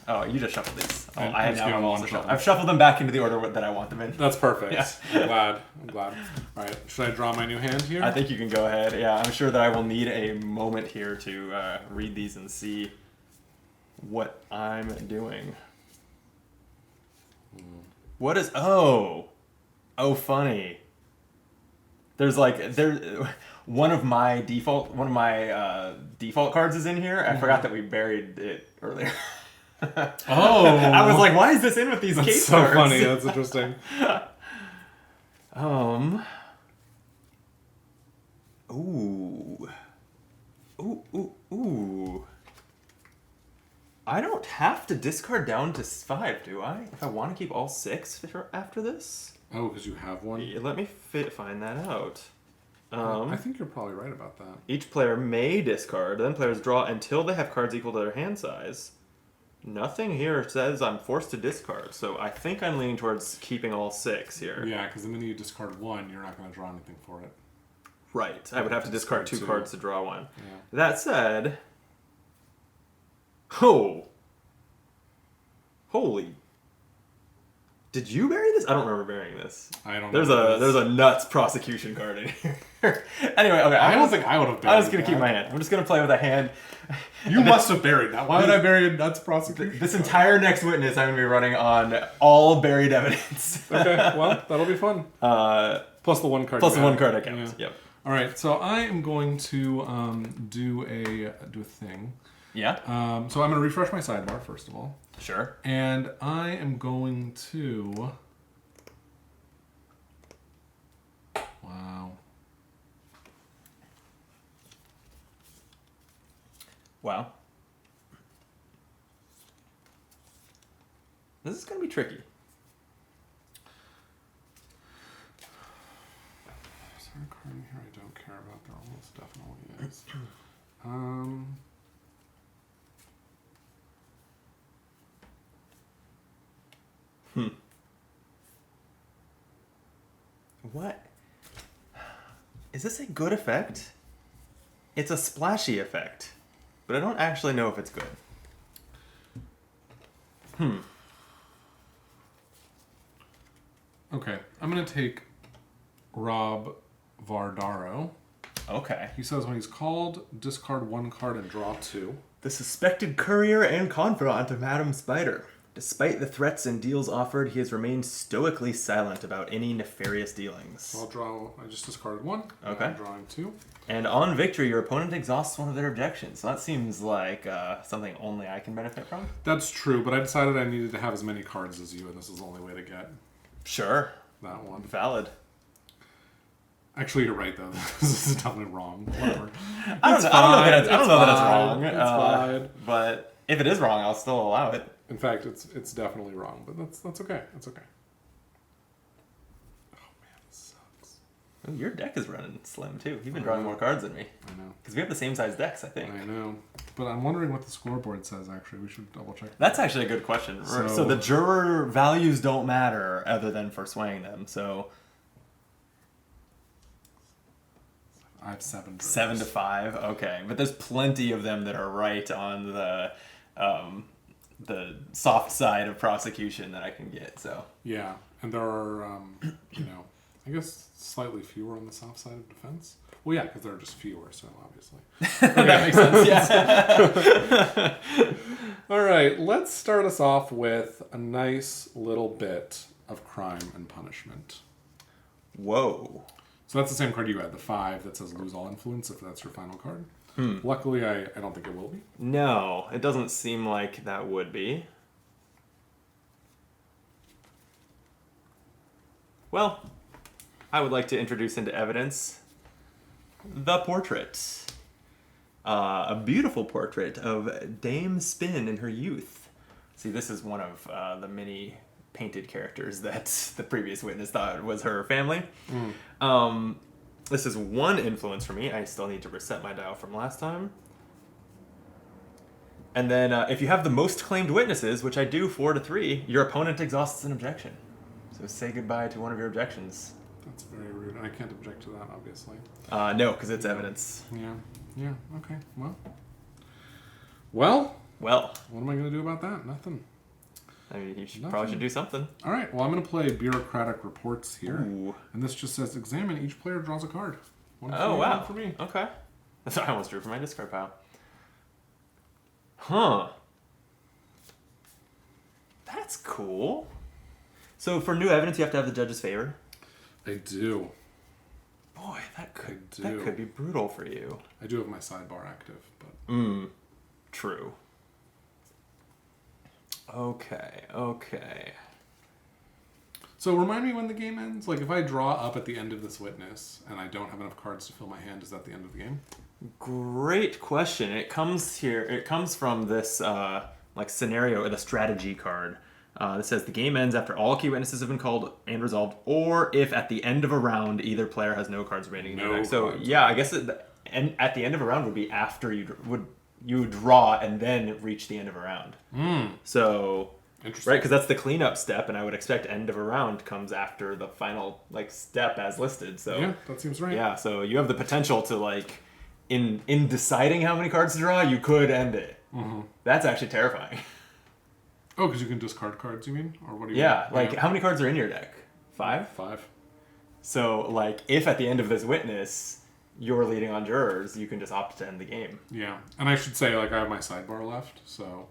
Oh, you just shuffled these. I just give them all shuffled. I've shuffled them back into the order that I want them in. That's perfect. Yeah. I'm glad. All right. Should I draw my new hand here? I think you can go ahead. Yeah, I'm sure that I will need a moment here to read these and see what I'm doing. What is... Oh, funny. There's one of my default cards is in here. I forgot that we buried it earlier. Oh, I was like, why is this in with these case so cards? funny. That's interesting. Ooh. I don't have to discard down to 5, do I? If I want to keep all 6 after this? Oh, because you have one? Let me find that out. I think you're probably right about that. Each player may discard, then players draw until they have cards equal to their hand size. Nothing here says I'm forced to discard, so I think I'm leaning towards keeping all 6 here. Yeah, because the minute you discard 1, you're not going to draw anything for it. Right. I would have to discard 2 cards to draw 1. Yeah. That said... Oh! Holy... Did you bury this? I don't remember burying this. I don't know. There's a nuts prosecution card in here. Anyway, okay. I don't think I would have buried I'm just going to keep my hand. I'm just going to play with a hand. You must have buried that. Why would I bury a nuts prosecution? This entire next witness I'm going to be running on all buried evidence. Okay, well, that'll be fun. Plus the 1 card. Plus the 1 card I count. Yeah. Yep. All right, so I am going to do a thing. Yeah. So I'm going to refresh my sidebar first of all. Sure. And I am going to... Wow. This is going to be tricky. Is there a card in here I don't care about? There almost definitely is. What? Is this a good effect? It's a splashy effect, but I don't actually know if it's good. Okay, I'm going to take Rob Vardaro. Okay. He says when he's called, discard 1 card and draw 2. The suspected courier and confidant of Madame Spider. Despite the threats and deals offered, he has remained stoically silent about any nefarious dealings. So I'll draw. I just discarded one. Okay. I'm drawing 2. And on victory, your opponent exhausts one of their objections. So that seems like something only I can benefit from. That's true, but I decided I needed to have as many cards as you, and this is the only way to get Sure. that one. Valid. Actually, you're right, though. This is definitely wrong. Whatever. I don't know that it's wrong. It's fine. But if it is wrong, I'll still allow it. In fact, it's definitely wrong, but that's okay. That's okay. Oh man, this sucks. Ooh, your deck is running slim too. You've been drawing more cards than me. I know. Because we have the same size decks, I think. I know. But I'm wondering what the scoreboard says, actually. We should double check. That's actually a good question. So the juror values don't matter other than for swaying them. So I have 7 jurors. 7 to 5. Okay. But there's plenty of them that are right on the soft side of prosecution that I can get. So Yeah, and there are, I guess slightly fewer on the soft side of defense. Well, yeah, because there are just fewer, so obviously. that makes sense. Yeah. All right, let's start us off with a nice little bit of crime and punishment. Whoa. So that's the same card you had, the 5 that says lose all influence, if that's your final card. Luckily, I don't think it will be. No, it doesn't seem like that would be. Well, I would like to introduce into evidence the portrait. A beautiful portrait of Dame Spin in her youth. See, this is one of the many painted characters that the previous witness thought was her family. This is 1 influence for me. I still need to reset my dial from last time. And then if you have the most claimed witnesses, which I do 4 to 3, your opponent exhausts an objection. So say goodbye to one of your objections. That's very rude. I can't object to that, obviously. No, because it's evidence. Yeah, okay. Well, Well, what am I going to do about that? Nothing. I mean, you probably should do something. All right, well, I'm going to play bureaucratic reports here. Ooh. And this just says, examine, each player draws a card. One for Oh, you, wow. one for me. Okay. That's what I almost drew from my discard pile. Huh. That's cool. So for new evidence, you have to have the judge's favor. I do. Boy, that could do. be brutal for you. I do have my sidebar active, but... True. Okay. So remind me when the game ends? Like, if I draw up at the end of this witness and I don't have enough cards to fill my hand, is that the end of the game? Great question. It comes from this scenario or the strategy card. That says the game ends after all key witnesses have been called and resolved, or if at the end of a round either player has no cards remaining in their deck. So yeah, I guess at the end of a round would be after you draw and then reach the end of a round. So Interesting. right, because that's the cleanup step, and I would expect end of a round comes after the final step as listed. So yeah, that seems right. Yeah, so you have the potential to in deciding how many cards to draw, you could end it. That's actually terrifying. Oh, because you can discard cards, you mean? Or what do you Yeah, mean? how many cards are in your deck? 5? 5. So, if at the end of this witness, you're leading on jurors, you can just opt to end the game. Yeah. And I should say, I have my sidebar left, so...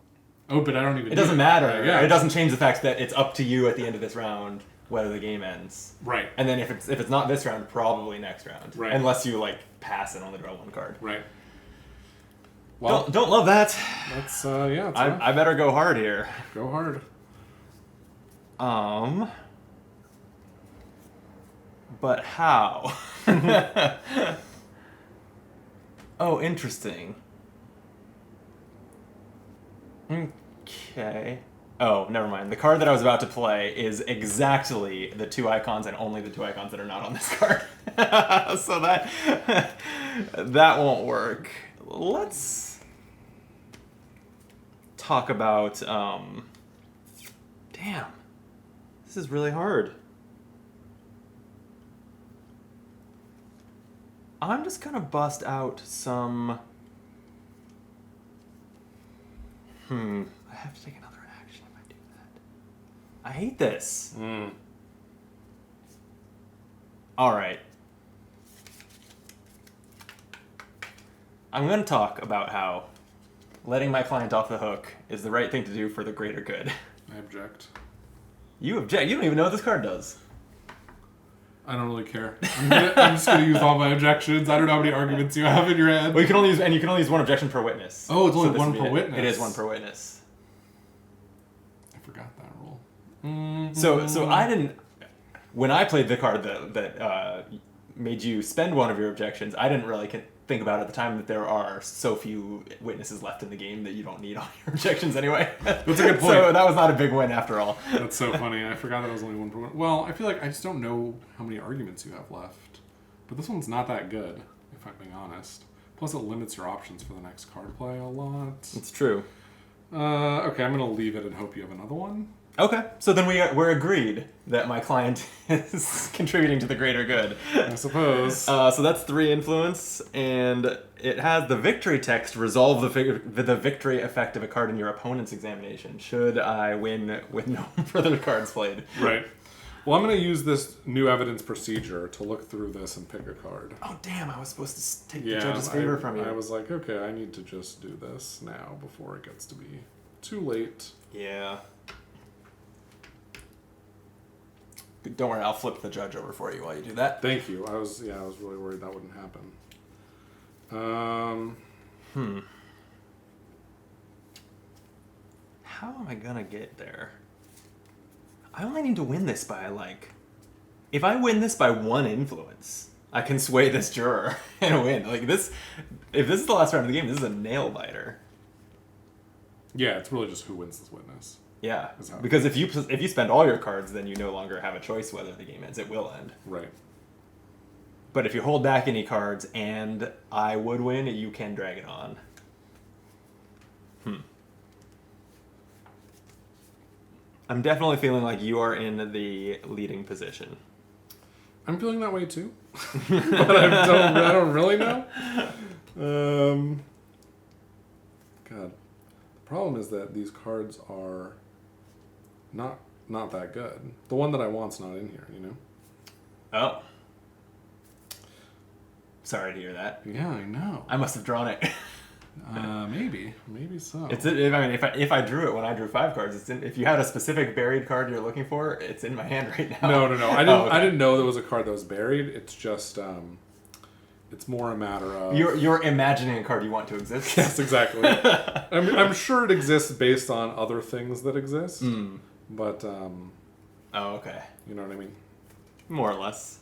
Oh, but I don't even... It doesn't matter. Yeah. It doesn't change the fact that it's up to you at the end of this round whether the game ends. Right. And then if it's not this round, probably next round. Right. Unless you, pass and only draw 1 card. Right. Well, Don't love that. that's, yeah, it's rough. I better go hard here. Go hard. But how? Oh, interesting. Okay. Oh, never mind. The card that I was about to play is exactly the 2 icons and only the 2 icons that are not on this card. So that won't work. Let's talk about damn. This is really hard. I'm just gonna bust out some I have to take another action if I do that. I hate this. Alright. I'm going to talk about how letting my client off the hook is the right thing to do for the greater good. I object. You object. You don't even know what this card does. I don't really care. I'm just gonna use all my objections. I don't know how many arguments you have in your head. Well, you can only use one objection per witness. Oh, it's only this one would be per witness. It is one per witness. I forgot that rule. So I didn't. When I played the card that made you spend one of your objections, I didn't really think about at the time that there are so few witnesses left in the game that you don't need all your objections anyway. That's a good point. So that was not a big win after all. That's so funny. I forgot that was only one per one. Well, I feel like I just don't know how many arguments you have left. But this one's not that good, if I'm being honest. Plus, it limits your options for the next card play a lot. It's true. Okay, I'm going to leave it and hope you have another one. Okay, so then we're agreed that my client is contributing to the greater good. I suppose. So that's 3 influence, and it has the victory text: resolve the victory effect of a card in your opponent's examination. Should I win with no further cards played? Right. Well, I'm going to use this new evidence procedure to look through this and pick a card. Oh damn! I was supposed to take the judge's favor from you. I was like, okay, I need to just do this now before it gets to be too late. Yeah. Don't worry, I'll flip the judge over for you while you do that. Thank you. I was really worried that wouldn't happen. How am I gonna get there? I only need to win this by if I win this by 1 influence, I can sway this juror and win. Like this, if this is the last round of the game, this is a nail biter. Yeah, it's really just who wins this witness. Yeah, because if you spend all your cards, then you no longer have a choice whether the game ends. It will end. Right. But if you hold back any cards and I would win, you can drag it on. I'm definitely feeling like you are in the leading position. I'm feeling that way too, but I don't really know. God, the problem is that these cards are not that good. The one that I want's not in here, you know? Oh. Sorry to hear that. Yeah, I know. I must have drawn it. Maybe so. If I drew it when I drew 5 cards, if you had a specific buried card you're looking for, it's in my hand right now. No. I didn't know there was a card that was buried. It's just it's more a matter of you're imagining a card you want to exist. Yes, exactly. I'm sure it exists based on other things that exist. But oh, okay. You know what I mean? More or less.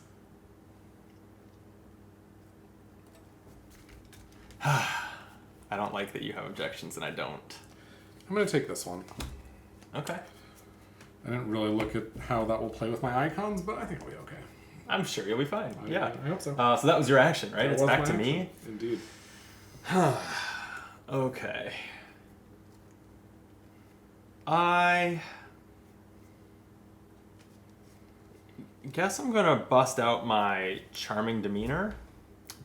I don't like that you have objections and I don't. I'm going to take this one. Okay. I didn't really look at how that will play with my icons, but I think I'll be okay. I'm sure you'll be fine. Yeah. I hope so. So that was your action, right? It's back to me? Indeed. Okay. I guess I'm going to bust out my charming demeanor.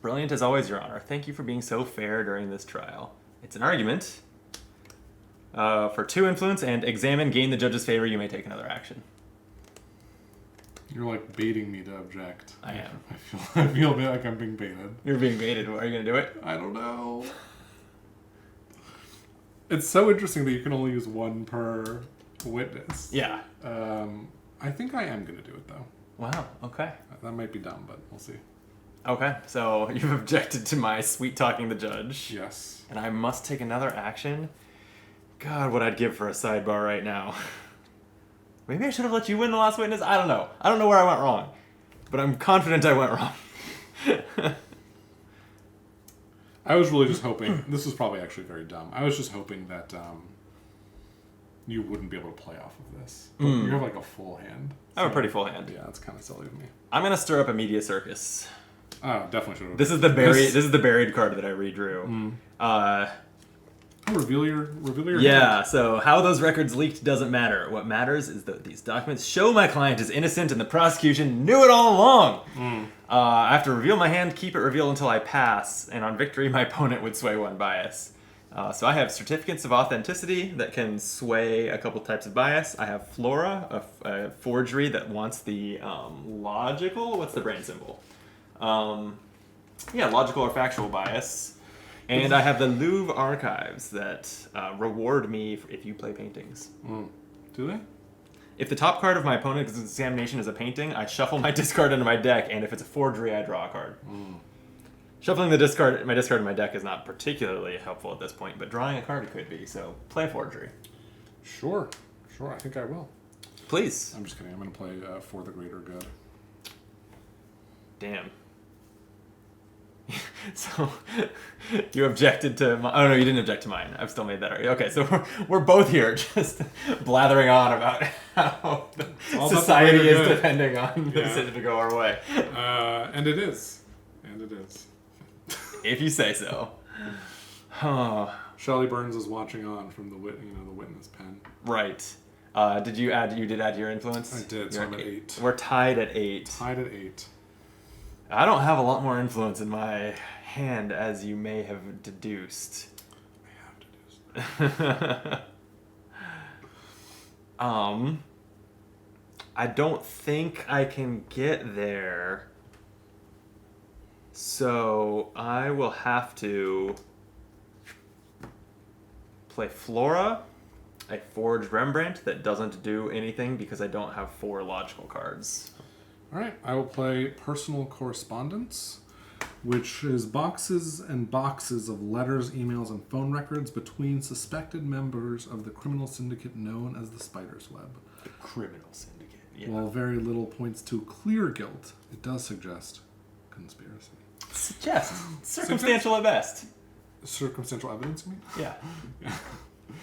Brilliant as always, Your Honor. Thank you for being so fair during this trial. It's an argument. For 2 influence and examine, gain the judge's favor, you may take another action. You're like baiting me to object. I am. I feel a bit like I'm being baited. You're being baited. Are you going to do it? I don't know. It's so interesting that you can only use 1 per witness. Yeah. I think I am going to do it, though. Wow. Okay. That might be dumb, but we'll see. Okay. So you've objected to my sweet-talking the judge. Yes. And I must take another action? God, what I'd give for a sidebar right now. Maybe I should have let you win the last witness? I don't know. I don't know where I went wrong. But I'm confident I went wrong. I was really just hoping... This was probably actually very dumb. I was just hoping that you wouldn't be able to play off of this. But you have like a full hand. I have a pretty full hand. Yeah, that's kind of silly of me. I'm going to stir up a media circus. Oh, definitely should have. This is the buried card that I redrew. Reveal your Yeah, hand. so how those records leaked doesn't matter. What matters is that these documents show my client is innocent and the prosecution knew it all along. I have to reveal my hand, keep it revealed until I pass, and on victory my opponent would sway 1 bias. So I have certificates of authenticity that can sway a couple types of bias. I have Flora, a forgery that wants the logical, what's the brand symbol? Logical or factual bias. And I have the Louvre archives that reward me if you play paintings. Do they? If the top card of my opponent's examination is a painting, I shuffle my discard into my deck, and if it's a forgery, I draw a card. Shuffling my discard in my deck is not particularly helpful at this point, but drawing a card could be, so play a forgery. Sure. I think I will. Please. I'm just kidding. I'm going to play For the Greater Good. Damn. So, you objected to my... Oh, no, you didn't object to mine. I've still made that argument. Okay, so we're both here just blathering on about how society is depending on the decision to go our way. And it is. If you say so. Shelley Burns is watching on from the witness pen. Right. Did you add your influence? I did, so I'm at 8. We're tied at 8. I don't have a lot more influence in my hand, as you may have deduced. I don't think I can get there. So I will have to play Flora, a forged Rembrandt that doesn't do anything because I don't have 4 logical cards. All right, I will play Personal Correspondence, which is boxes and boxes of letters, emails, and phone records between suspected members of the criminal syndicate known as the Spider's Web. The criminal syndicate, yeah. While very little points to clear guilt, it does suggest conspiracy. Circumstantial at best. Circumstantial evidence, you mean? Yeah.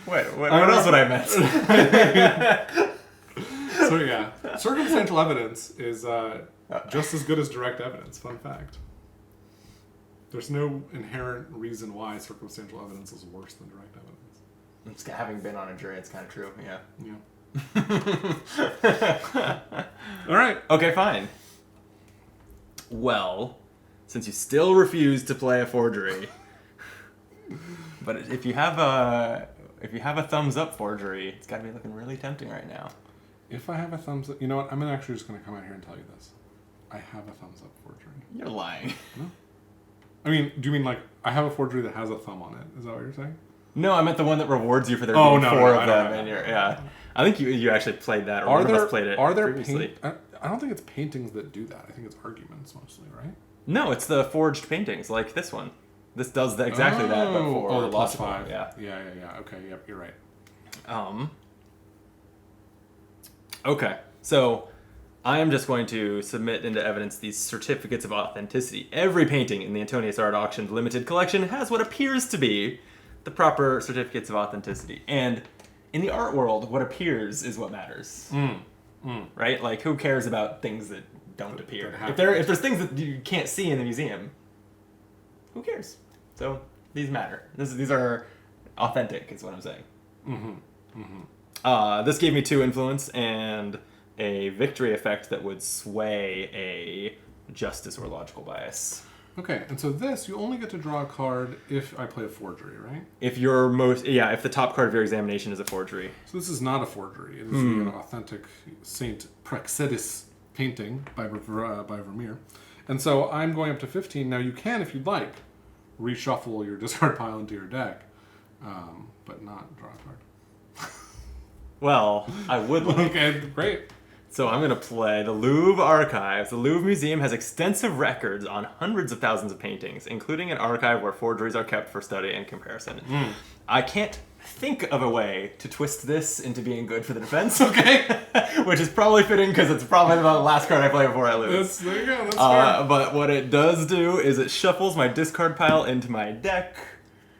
Wait, what else would I meant? So yeah, circumstantial evidence is just as good as direct evidence. Fun fact. There's no inherent reason why circumstantial evidence is worse than direct evidence. Having been on a jury, it's kind of true, yeah. All right. Okay, fine. Well, since you still refuse to play a forgery, but if you have a thumbs up forgery, it's got to be looking really tempting right now. If I have a thumbs up, you know what? I'm actually just going to come out here and tell you this. I have a thumbs up forgery. You're lying. No. I mean, do you mean like I have a forgery that has a thumb on it? Is that what you're saying? No, I meant the one that rewards you for there being 4 of them. And yeah. I think you actually played that, or one of us played it previously. I don't think it's paintings that do that. I think it's arguments mostly, right? No, it's the forged paintings, like this one. This does exactly that, but for the plus logical. 5. Yeah. Okay, yep, you're right. Okay, so I am just going to submit into evidence these certificates of authenticity. Every painting in the Antonius Art Auction Limited Collection has what appears to be the proper certificates of authenticity. And in the art world, what appears is what matters. Right? Like, who cares about things that don't appear? If there's things that you can't see in the museum, who cares? So these matter. These are authentic, is what I'm saying. This gave me 2 influence and a victory effect that would sway a justice or logical bias. Okay, and so this, you only get to draw a card if I play a forgery, right? If the top card of your examination is a forgery. So this is not a forgery. It is an authentic Saint Praxedis painting by Vermeer. And so I'm going up to 15. Now you can, if you'd like, reshuffle your discard pile into your deck, but not draw a card. Well, I would like... Okay, great. So I'm going to play the Louvre Archives. The Louvre Museum has extensive records on hundreds of thousands of paintings, including an archive where forgeries are kept for study and comparison. I can't think of a way to twist this into being good for the defense, okay? Which is probably fitting because it's probably the last card I play before I lose. There you go, that's fair. But what it does do is it shuffles my discard pile into my deck,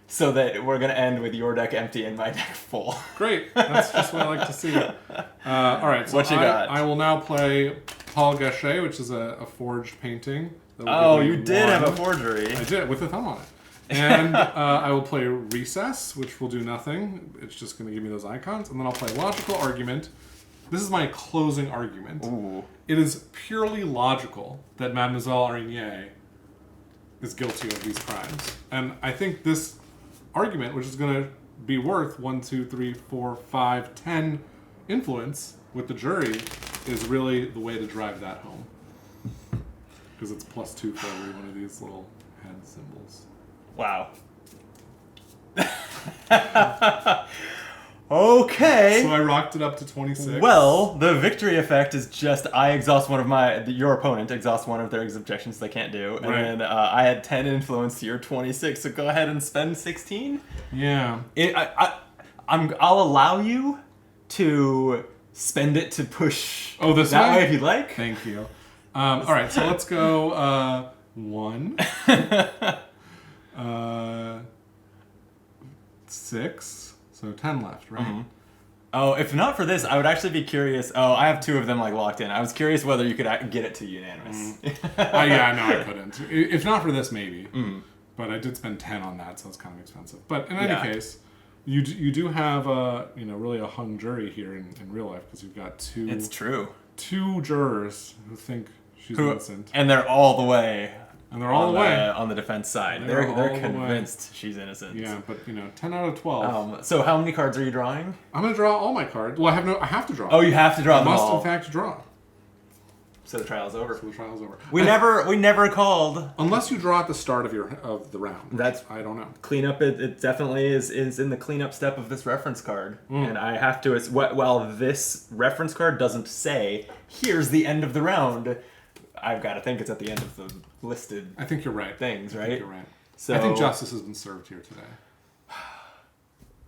so that we're going to end with your deck empty and my deck full. Great. That's just what I like to see. All right. So what you got? I will now play Paul Gachet, which is a forged painting. Oh, you did have a forgery. I did, with a thumb on it. And I will play Recess, which will do nothing. It's just going to give me those icons. And then I'll play Logical Argument. This is my closing argument. Ooh. It is purely logical that Mademoiselle Araignée is guilty of these crimes. And I think this argument, which is going to be worth 1, 2, 3, 4, 5, 10 influence with the jury, is really the way to drive that home. Because it's +2 for every one of these little head symbols. Wow. Okay. So I rocked it up to 26. Well, the victory effect is just I exhaust your opponent exhausts one of their objections they can't do, and Right. then I had 10 influence. You're 26, so go ahead and spend 16. Yeah. I'll allow you to spend it to push. Oh, this that way? way if you'd like. Thank you. All right, so let's go 1, 6, so 10 left, right? Mm-hmm. Oh, if not for this, I would actually be curious. Oh, I have 2 of them like locked in. I was curious whether you could get it to unanimous. Yeah, no, I couldn't. If not for this, maybe. But I did spend 10 on that, so it's kind of expensive. But in any case, you do have really a hung jury here in real life because you've got two. It's true. 2 jurors who think she's innocent, and they're all the way. And they're all the way on the defense side. They're They're all convinced she's innocent. Yeah, but 10 out of 12. So how many cards are you drawing? I'm gonna draw all my cards. Well, I have to draw. Oh, you have to draw I them must all. in fact draw. So the trial's over. So the trial's over. We never called. Unless you draw at the start of the round. That's I don't know. Cleanup. It definitely is in the cleanup step of this reference card, and I have to. While this reference card doesn't say here's the end of the round, I've got to think it's at the end of the listed. I think you're right. Things, right? I think you're right. So I think justice has been served here today.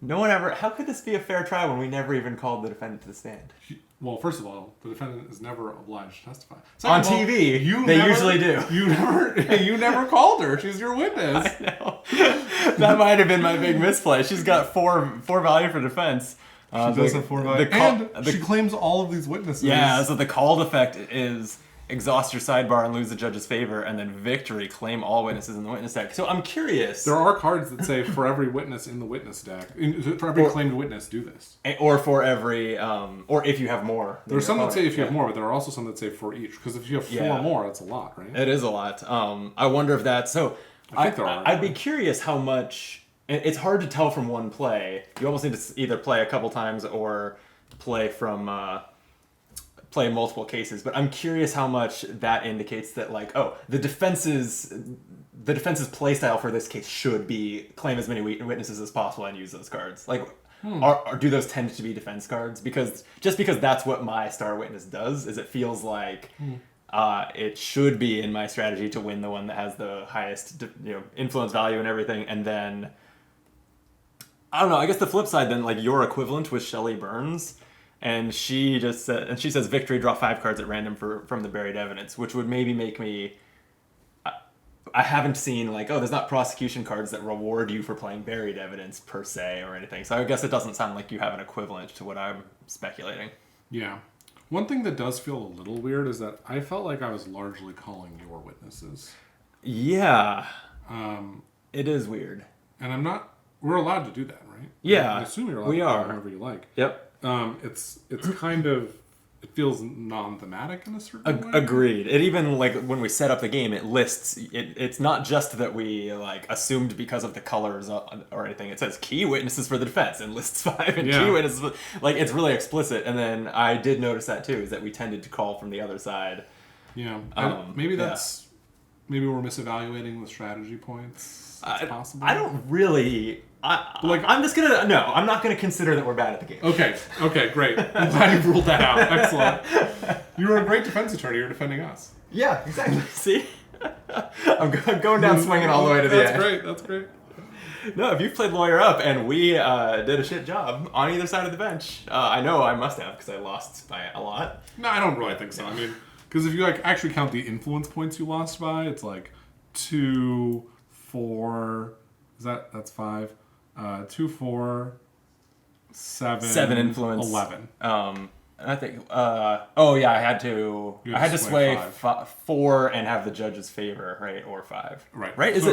No one ever. How could this be a fair trial when we never even called the defendant to the stand? Well, first of all, the defendant is never obliged to testify. On TV, they usually do. You never called her. She's your witness. I know. That might have been my big misplay. She's got four value for defense. She does have 4 value. She claims all of these witnesses. Yeah, so the called effect is exhaust your sidebar and lose the judge's favor, and then victory, claim all witnesses in the witness deck. So I'm curious. There are cards that say for every witness in the witness deck, for every claimed witness, do this. Or for every, or if you have more. There are some that say if you have more, but there are also some that say for each. Because if you have 4 more, that's a lot, right? It is a lot. I wonder if that's... So I think there are. I'd be curious how much... It's hard to tell from one play. You almost need to either play a couple times or play from... play multiple cases, but I'm curious how much that indicates that, like, the defense's playstyle for this case should be claim as many witnesses as possible and use those cards. Like, do those tend to be defense cards? Because that's what my star witness does, is it feels like it should be in my strategy to win the one that has the highest influence value and everything, and then I don't know. I guess the flip side then, like your equivalent with Shelley Burns. And she says victory, draw 5 cards at random from the buried evidence, which would maybe make me. I haven't seen there's not prosecution cards that reward you for playing buried evidence per se or anything. So I guess it doesn't sound like you have an equivalent to what I'm speculating. Yeah. One thing that does feel a little weird is that I felt like I was largely calling your witnesses. Yeah. It is weird. And I'm not. We're allowed to do that, right? Yeah. I assume you're allowed to do it however you like. Yep. It's kind of, it feels non-thematic in a certain way. Agreed. It even, when we set up the game, it lists, it's not just that we, assumed because of the colors or anything. It says key witnesses for the defense and lists 5 and key witnesses. It's really explicit. And then I did notice that, too, is that we tended to call from the other side. Yeah. Maybe maybe we're misevaluating the strategy points. It's possible. I don't really... I'm not gonna consider that we're bad at the game. Okay, great. I'm glad you ruled that out. Excellent. You're a great defense attorney. You're defending us. Yeah, exactly. See, I'm going down swinging all the way to the end. That's great. No, if you've played lawyer up and we did a shit job on either side of the bench, I know I must have because I lost by a lot. No, I don't really think so. I mean, because if you actually count the influence points you lost by, it's 2, 4. That's 5. 2, 4, 7 influence, 11. And I think I had to sway 4 and have the judge's favor, right, or 5, right. Is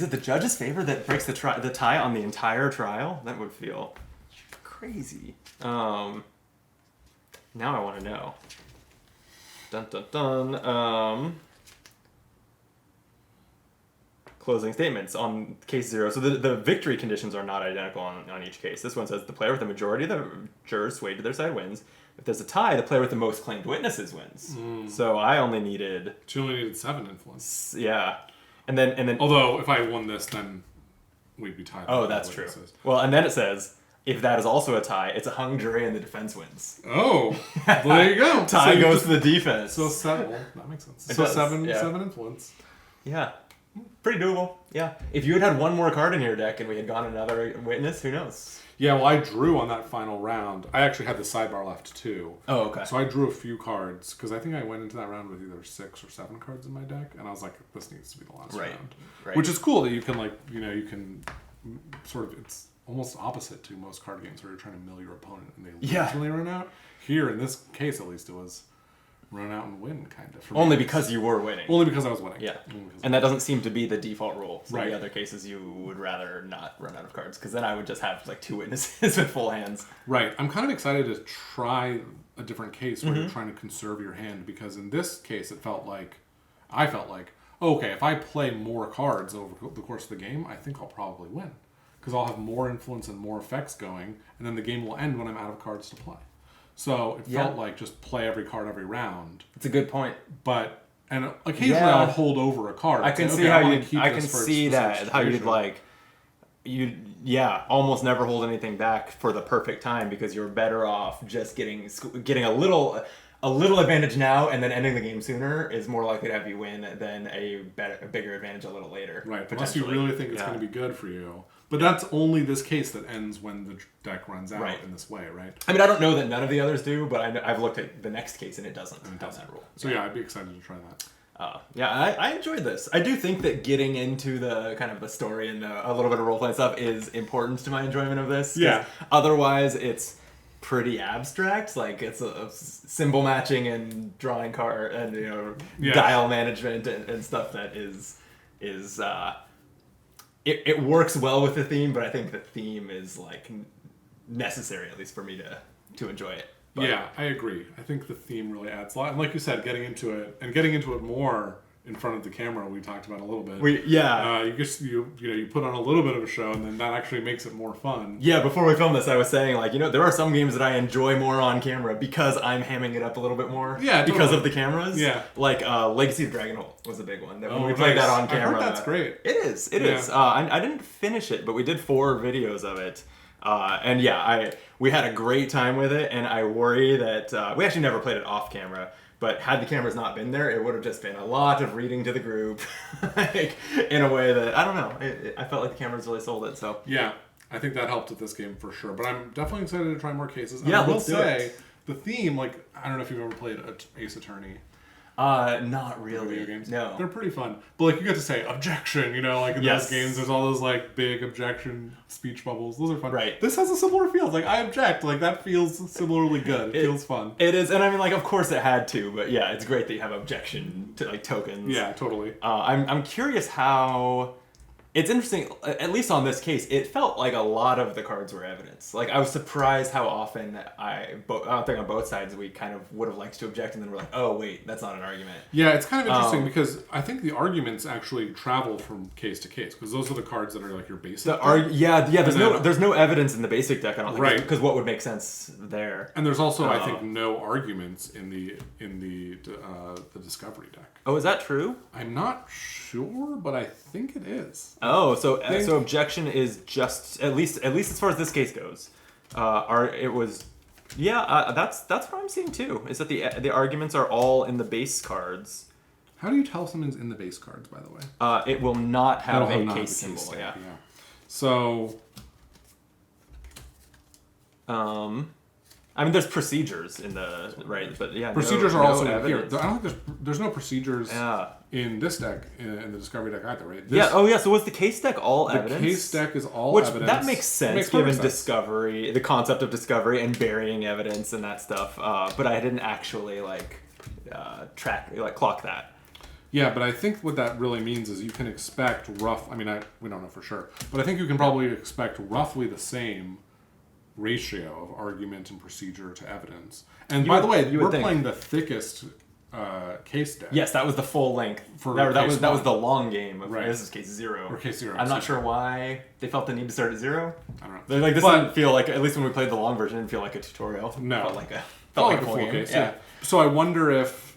it the judge's favor that breaks the tie on the entire trial? That would feel crazy. Now I want to know. Dun dun dun. Closing statements on case 0. So the victory conditions are not identical on each case. This one says the player with the majority of the jurors swayed to their side wins. If there's a tie, the player with the most claimed witnesses wins. So I only needed... You only needed 7 influence. Yeah. And then... Although, if I won this, then we'd be tied. Oh, that's true. Well, and then it says, If that is also a tie, it's a hung jury and the defense wins. Oh, well, there you go. Tie So goes to the defense. So 7. Well, that makes sense. It So does, 7 yeah. 7 influence. Yeah. Pretty doable. Yeah. If you had one more card in your deck and we had gone another witness, who knows? Yeah, well, I drew on that final round. I actually had the sidebar left too. Oh, okay. So I drew a few cards because I think I went into that round with either 6 or 7 cards in my deck, and I was like, this needs to be the last round. Right. Which is cool that you can you can sort of, it's almost opposite to most card games where you're trying to mill your opponent and they lose when they run out. Here, in this case at least, it was run out and win, kind of. Only because you were winning. Only because I was winning. Yeah. And that doesn't seem to be the default rule. So Right. the other cases, you would rather not run out of cards, because then I would just have like 2 witnesses with full hands. Right. I'm kind of excited to try a different case where you're trying to conserve your hand, because in this case, I felt like, okay, if I play more cards over the course of the game, I think I'll probably win. Because I'll have more influence and more effects going, and then the game will end when I'm out of cards to play. So it felt like just play every card every round. It's a good point. But and occasionally I would hold over a card. I can say, see okay, how I you. wanna keep I this can for a see specific that how you'd situation. like. Almost never hold anything back for the perfect time, because you're better off just getting a little advantage now and then ending the game sooner is more likely to have you win than a bigger advantage a little later. Right, unless you really think it's going to be good for you. But that's only this case that ends when the deck runs out in this way, right? I mean, I don't know that none of the others do, but I've looked at the next case and it doesn't have that rule. So yeah, I'd be excited to try that. I enjoyed this. I do think that getting into the kind of the story and a little bit of role-playing stuff is important to my enjoyment of this. Yeah. Otherwise, it's pretty abstract. Like, it's a symbol matching and drawing card and dial management and stuff that is it works well with the theme, but I think the theme is like necessary, at least for me to enjoy it. But, yeah, I agree. I think the theme really adds a lot. And like you said, getting into it more in front of the camera, we talked about a little bit. You put on a little bit of a show, and then that actually makes it more fun. Yeah, before we filmed this, I was saying, like, there are some games that I enjoy more on camera because I'm hamming it up a little bit more. Yeah, totally. Because of the cameras. Yeah. Like, Legacy of Dragonholt was a big one. When we played that on camera. I heard that's great. It is. It is. I didn't finish it, but we did 4 videos of it. We had a great time with it, and I worry that we actually never played it off camera. But had the cameras not been there, it would have just been a lot of reading to the group, like, in a way that, I don't know, I felt like the cameras really sold it. So yeah, I think that helped with this game for sure. But I'm definitely excited to try more cases. And yeah, I will let's do say, it. the theme, like, I don't know if you've ever played Ace Attorney. Not really. Video games. No. They're pretty fun. But like you get to say objection, like in those games there's all those like big objection speech bubbles. Those are fun. Right. This has a similar feel. It's like I object. Like that feels similarly good. It feels fun. It is, and I mean, like, of course it had to, but yeah, it's great that you have objection to like tokens. Yeah, totally. I'm curious how. It's interesting, at least on this case, it felt like a lot of the cards were evidence. Like, I was surprised how often I think on both sides we kind of would have liked to object, and then we're like, oh, wait, that's not an argument. Yeah, it's kind of interesting because I think the arguments actually travel from case to case, because those are the cards that are like your basic deck. There's no evidence in the basic deck, I don't think. Right. Because what would make sense there? And there's also, I think, no arguments in the Discovery deck. Oh, is that true? I'm not sure, but I think it is. Oh, so objection is just at least as far as this case goes. That's what I'm seeing too. Is that the arguments are all in the base cards. How do you tell something's in the base cards, by the way? It will not have It'll a not case have symbol. yeah. So, I mean, there's procedures in the but yeah, procedures no are also evidence. in here. I don't think there's no procedures in this deck in the Discovery deck either, right? So was the case deck all evidence? The case deck is all evidence. That makes sense given Discovery, the concept of Discovery and burying evidence and that stuff. But I didn't actually clock that. Yeah, but I think what that really means is you can expect we don't know for sure, but I think you can probably expect roughly the same ratio of argument and procedure to evidence. And by the way, we're playing the thickest case deck. Yes, that was the full length. That was the long game. This is case 0. Or case 0. I'm not sure why they felt the need to start at 0. I don't know. Like, this didn't feel like, at least when we played the long version, it didn't feel like a tutorial. No. It felt like a full game. case. Yeah. So I wonder if...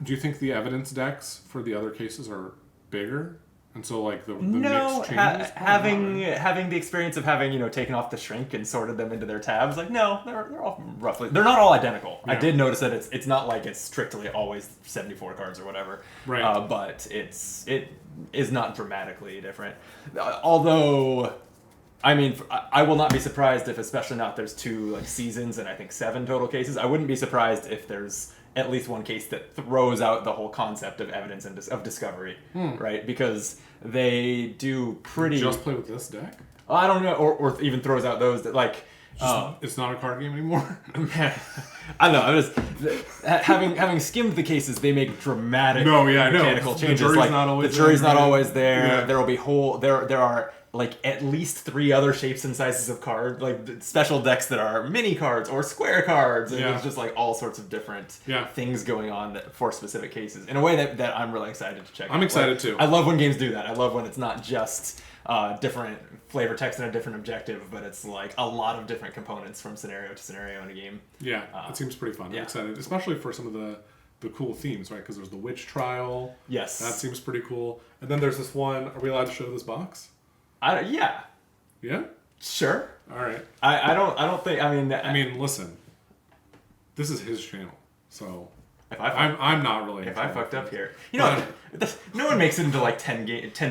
Do you think the evidence decks for the other cases are bigger And so like the No, mix changes? having the experience of having taken off the shrink and sorted them into their tabs, like no, they're all roughly, they're not all identical. I did notice that it's not like it's strictly always 74 cards or whatever, Right? but it is not dramatically different. Although, I mean, I will not be surprised if, especially now that there's 2 like seasons and I think 7 total cases. I wouldn't be surprised if there's at least one case that throws out the whole concept of evidence and of discovery, right? Because they do pretty. Just play with this deck? I don't know, or even throws out those that like. It's not a card game anymore. I don't know. I'm just having skimmed the cases. They make dramatic mechanical changes. The jury's like not always the jury's there, not right? always there. Yeah. There will be there are like at least 3 other shapes and sizes of cards, like special decks that are mini cards or square cards, and there's just like all sorts of different things going on for specific cases in a way that I'm really excited to check out. I'm excited too. I love when games do that. I love when it's not just different flavor text and a different objective, but it's like a lot of different components from scenario to scenario in a game. Yeah, it seems pretty fun. I'm excited, especially for some of the cool themes, right? Because there's the witch trial. Yes. That seems pretty cool. And then there's this one. Are we allowed to show this box? Yeah. Yeah? Sure. All right. I don't think. I mean, listen. This is his channel, so if I'm not really. If I fucked up here, no one makes it into like 10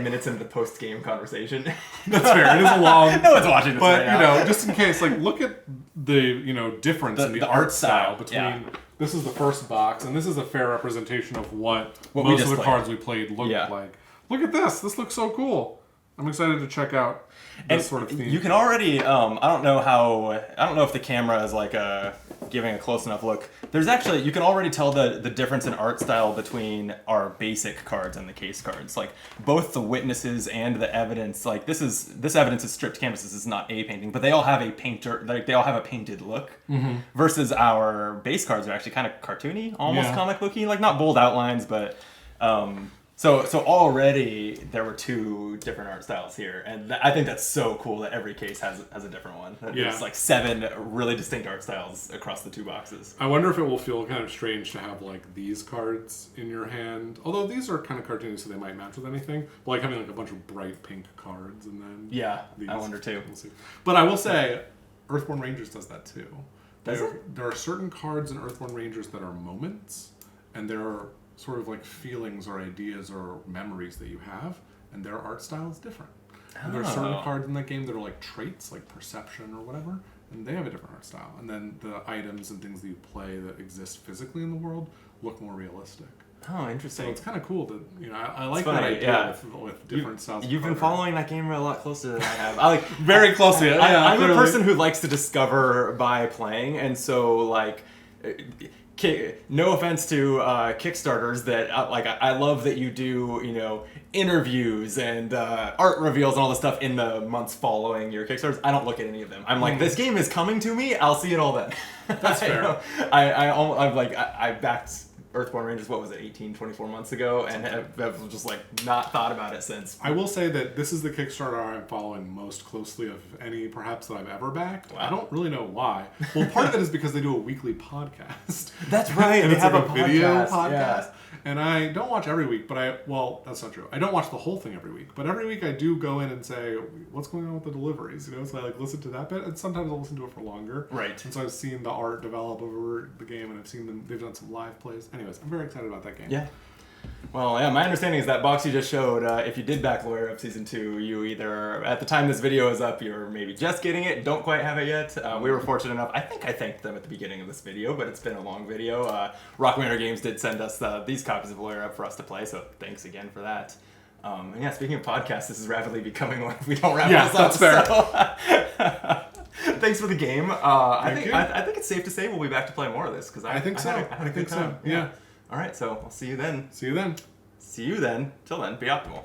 minutes into the post game conversation. That's fair. It is a long. No one's watching this but right now. just in case, like, look at the difference in the art style between. Yeah. This is the first box, and this is a fair representation of what we most just of the played. cards we played looked like. Look at this. This looks so cool. I'm excited to check out this sort of theme. You can already. I don't know if the camera is like giving a close enough look. There's actually, you can already tell the difference in art style between our basic cards and the case cards. Like both the witnesses and the evidence. Like this evidence is stripped canvas. This is not a painting, but they all have a painted look. Mm-hmm. Versus our base cards are actually kind of cartoony, almost comic booky. Like not bold outlines, but. So already there were 2 different art styles here, and I think that's so cool that every case has a different one. There's like 7 really distinct art styles across the 2 boxes. I wonder if it will feel kind of strange to have like these cards in your hand, although these are kind of cartoony, so they might match with anything. But like having like a bunch of bright pink cards and then these. I wonder too. We'll see. But I will say, Earthborn Rangers does that too. Does it? There are certain cards in Earthborn Rangers that are moments, and there are sort of like feelings or ideas or memories that you have, and their art style is different. And there are certain cards in that game that are like traits, like perception or whatever, and they have a different art style. And then the items and things that you play that exist physically in the world look more realistic. Oh, interesting. So it's kind of cool to, I like that idea with different styles. You've been following that game a lot closer than I have. I like very closely. I'm a person who likes to discover by playing, and so like. No offense to Kickstarters that I love that you do interviews and art reveals and all this stuff in the months following your Kickstarters. I don't look at any of them. I'm like, this game is coming to me. I'll see it all then. That's fair. I backed Earthborn Rangers, what was it, 24 months ago, and have just like not thought about it since. I will say that this is the Kickstarter I'm following most closely of any perhaps that I've ever backed. Wow. I don't really know why. Well, part of it is because they do a weekly podcast. That's right. And they it's have like a video podcast. Yeah. And I don't watch every week, but that's not true. I don't watch the whole thing every week, but every week I do go in and say, what's going on with the deliveries? So I like listen to that bit, and sometimes I'll listen to it for longer. Right. And so I've seen the art develop over the game, and I've seen them, they've done some live plays. Anyways, I'm very excited about that game. Yeah. Well, yeah, my understanding is that box you just showed, if you did back Lawyer Up Season 2, you either, at the time this video is up, you're maybe just getting it, don't quite have it yet. We were fortunate enough, I think I thanked them at the beginning of this video, but it's been a long video. Rock Manor Games did send us these copies of Lawyer Up for us to play, so thanks again for that. And yeah, speaking of podcasts, this is rapidly becoming one if we don't wrap this up. That's fair. So, thanks for the game. I think it's safe to say we'll be back to play more of this, because I think so. I had a good time. Yeah. All right, so I'll see you then. See you then. See you then. Till then, be optimal.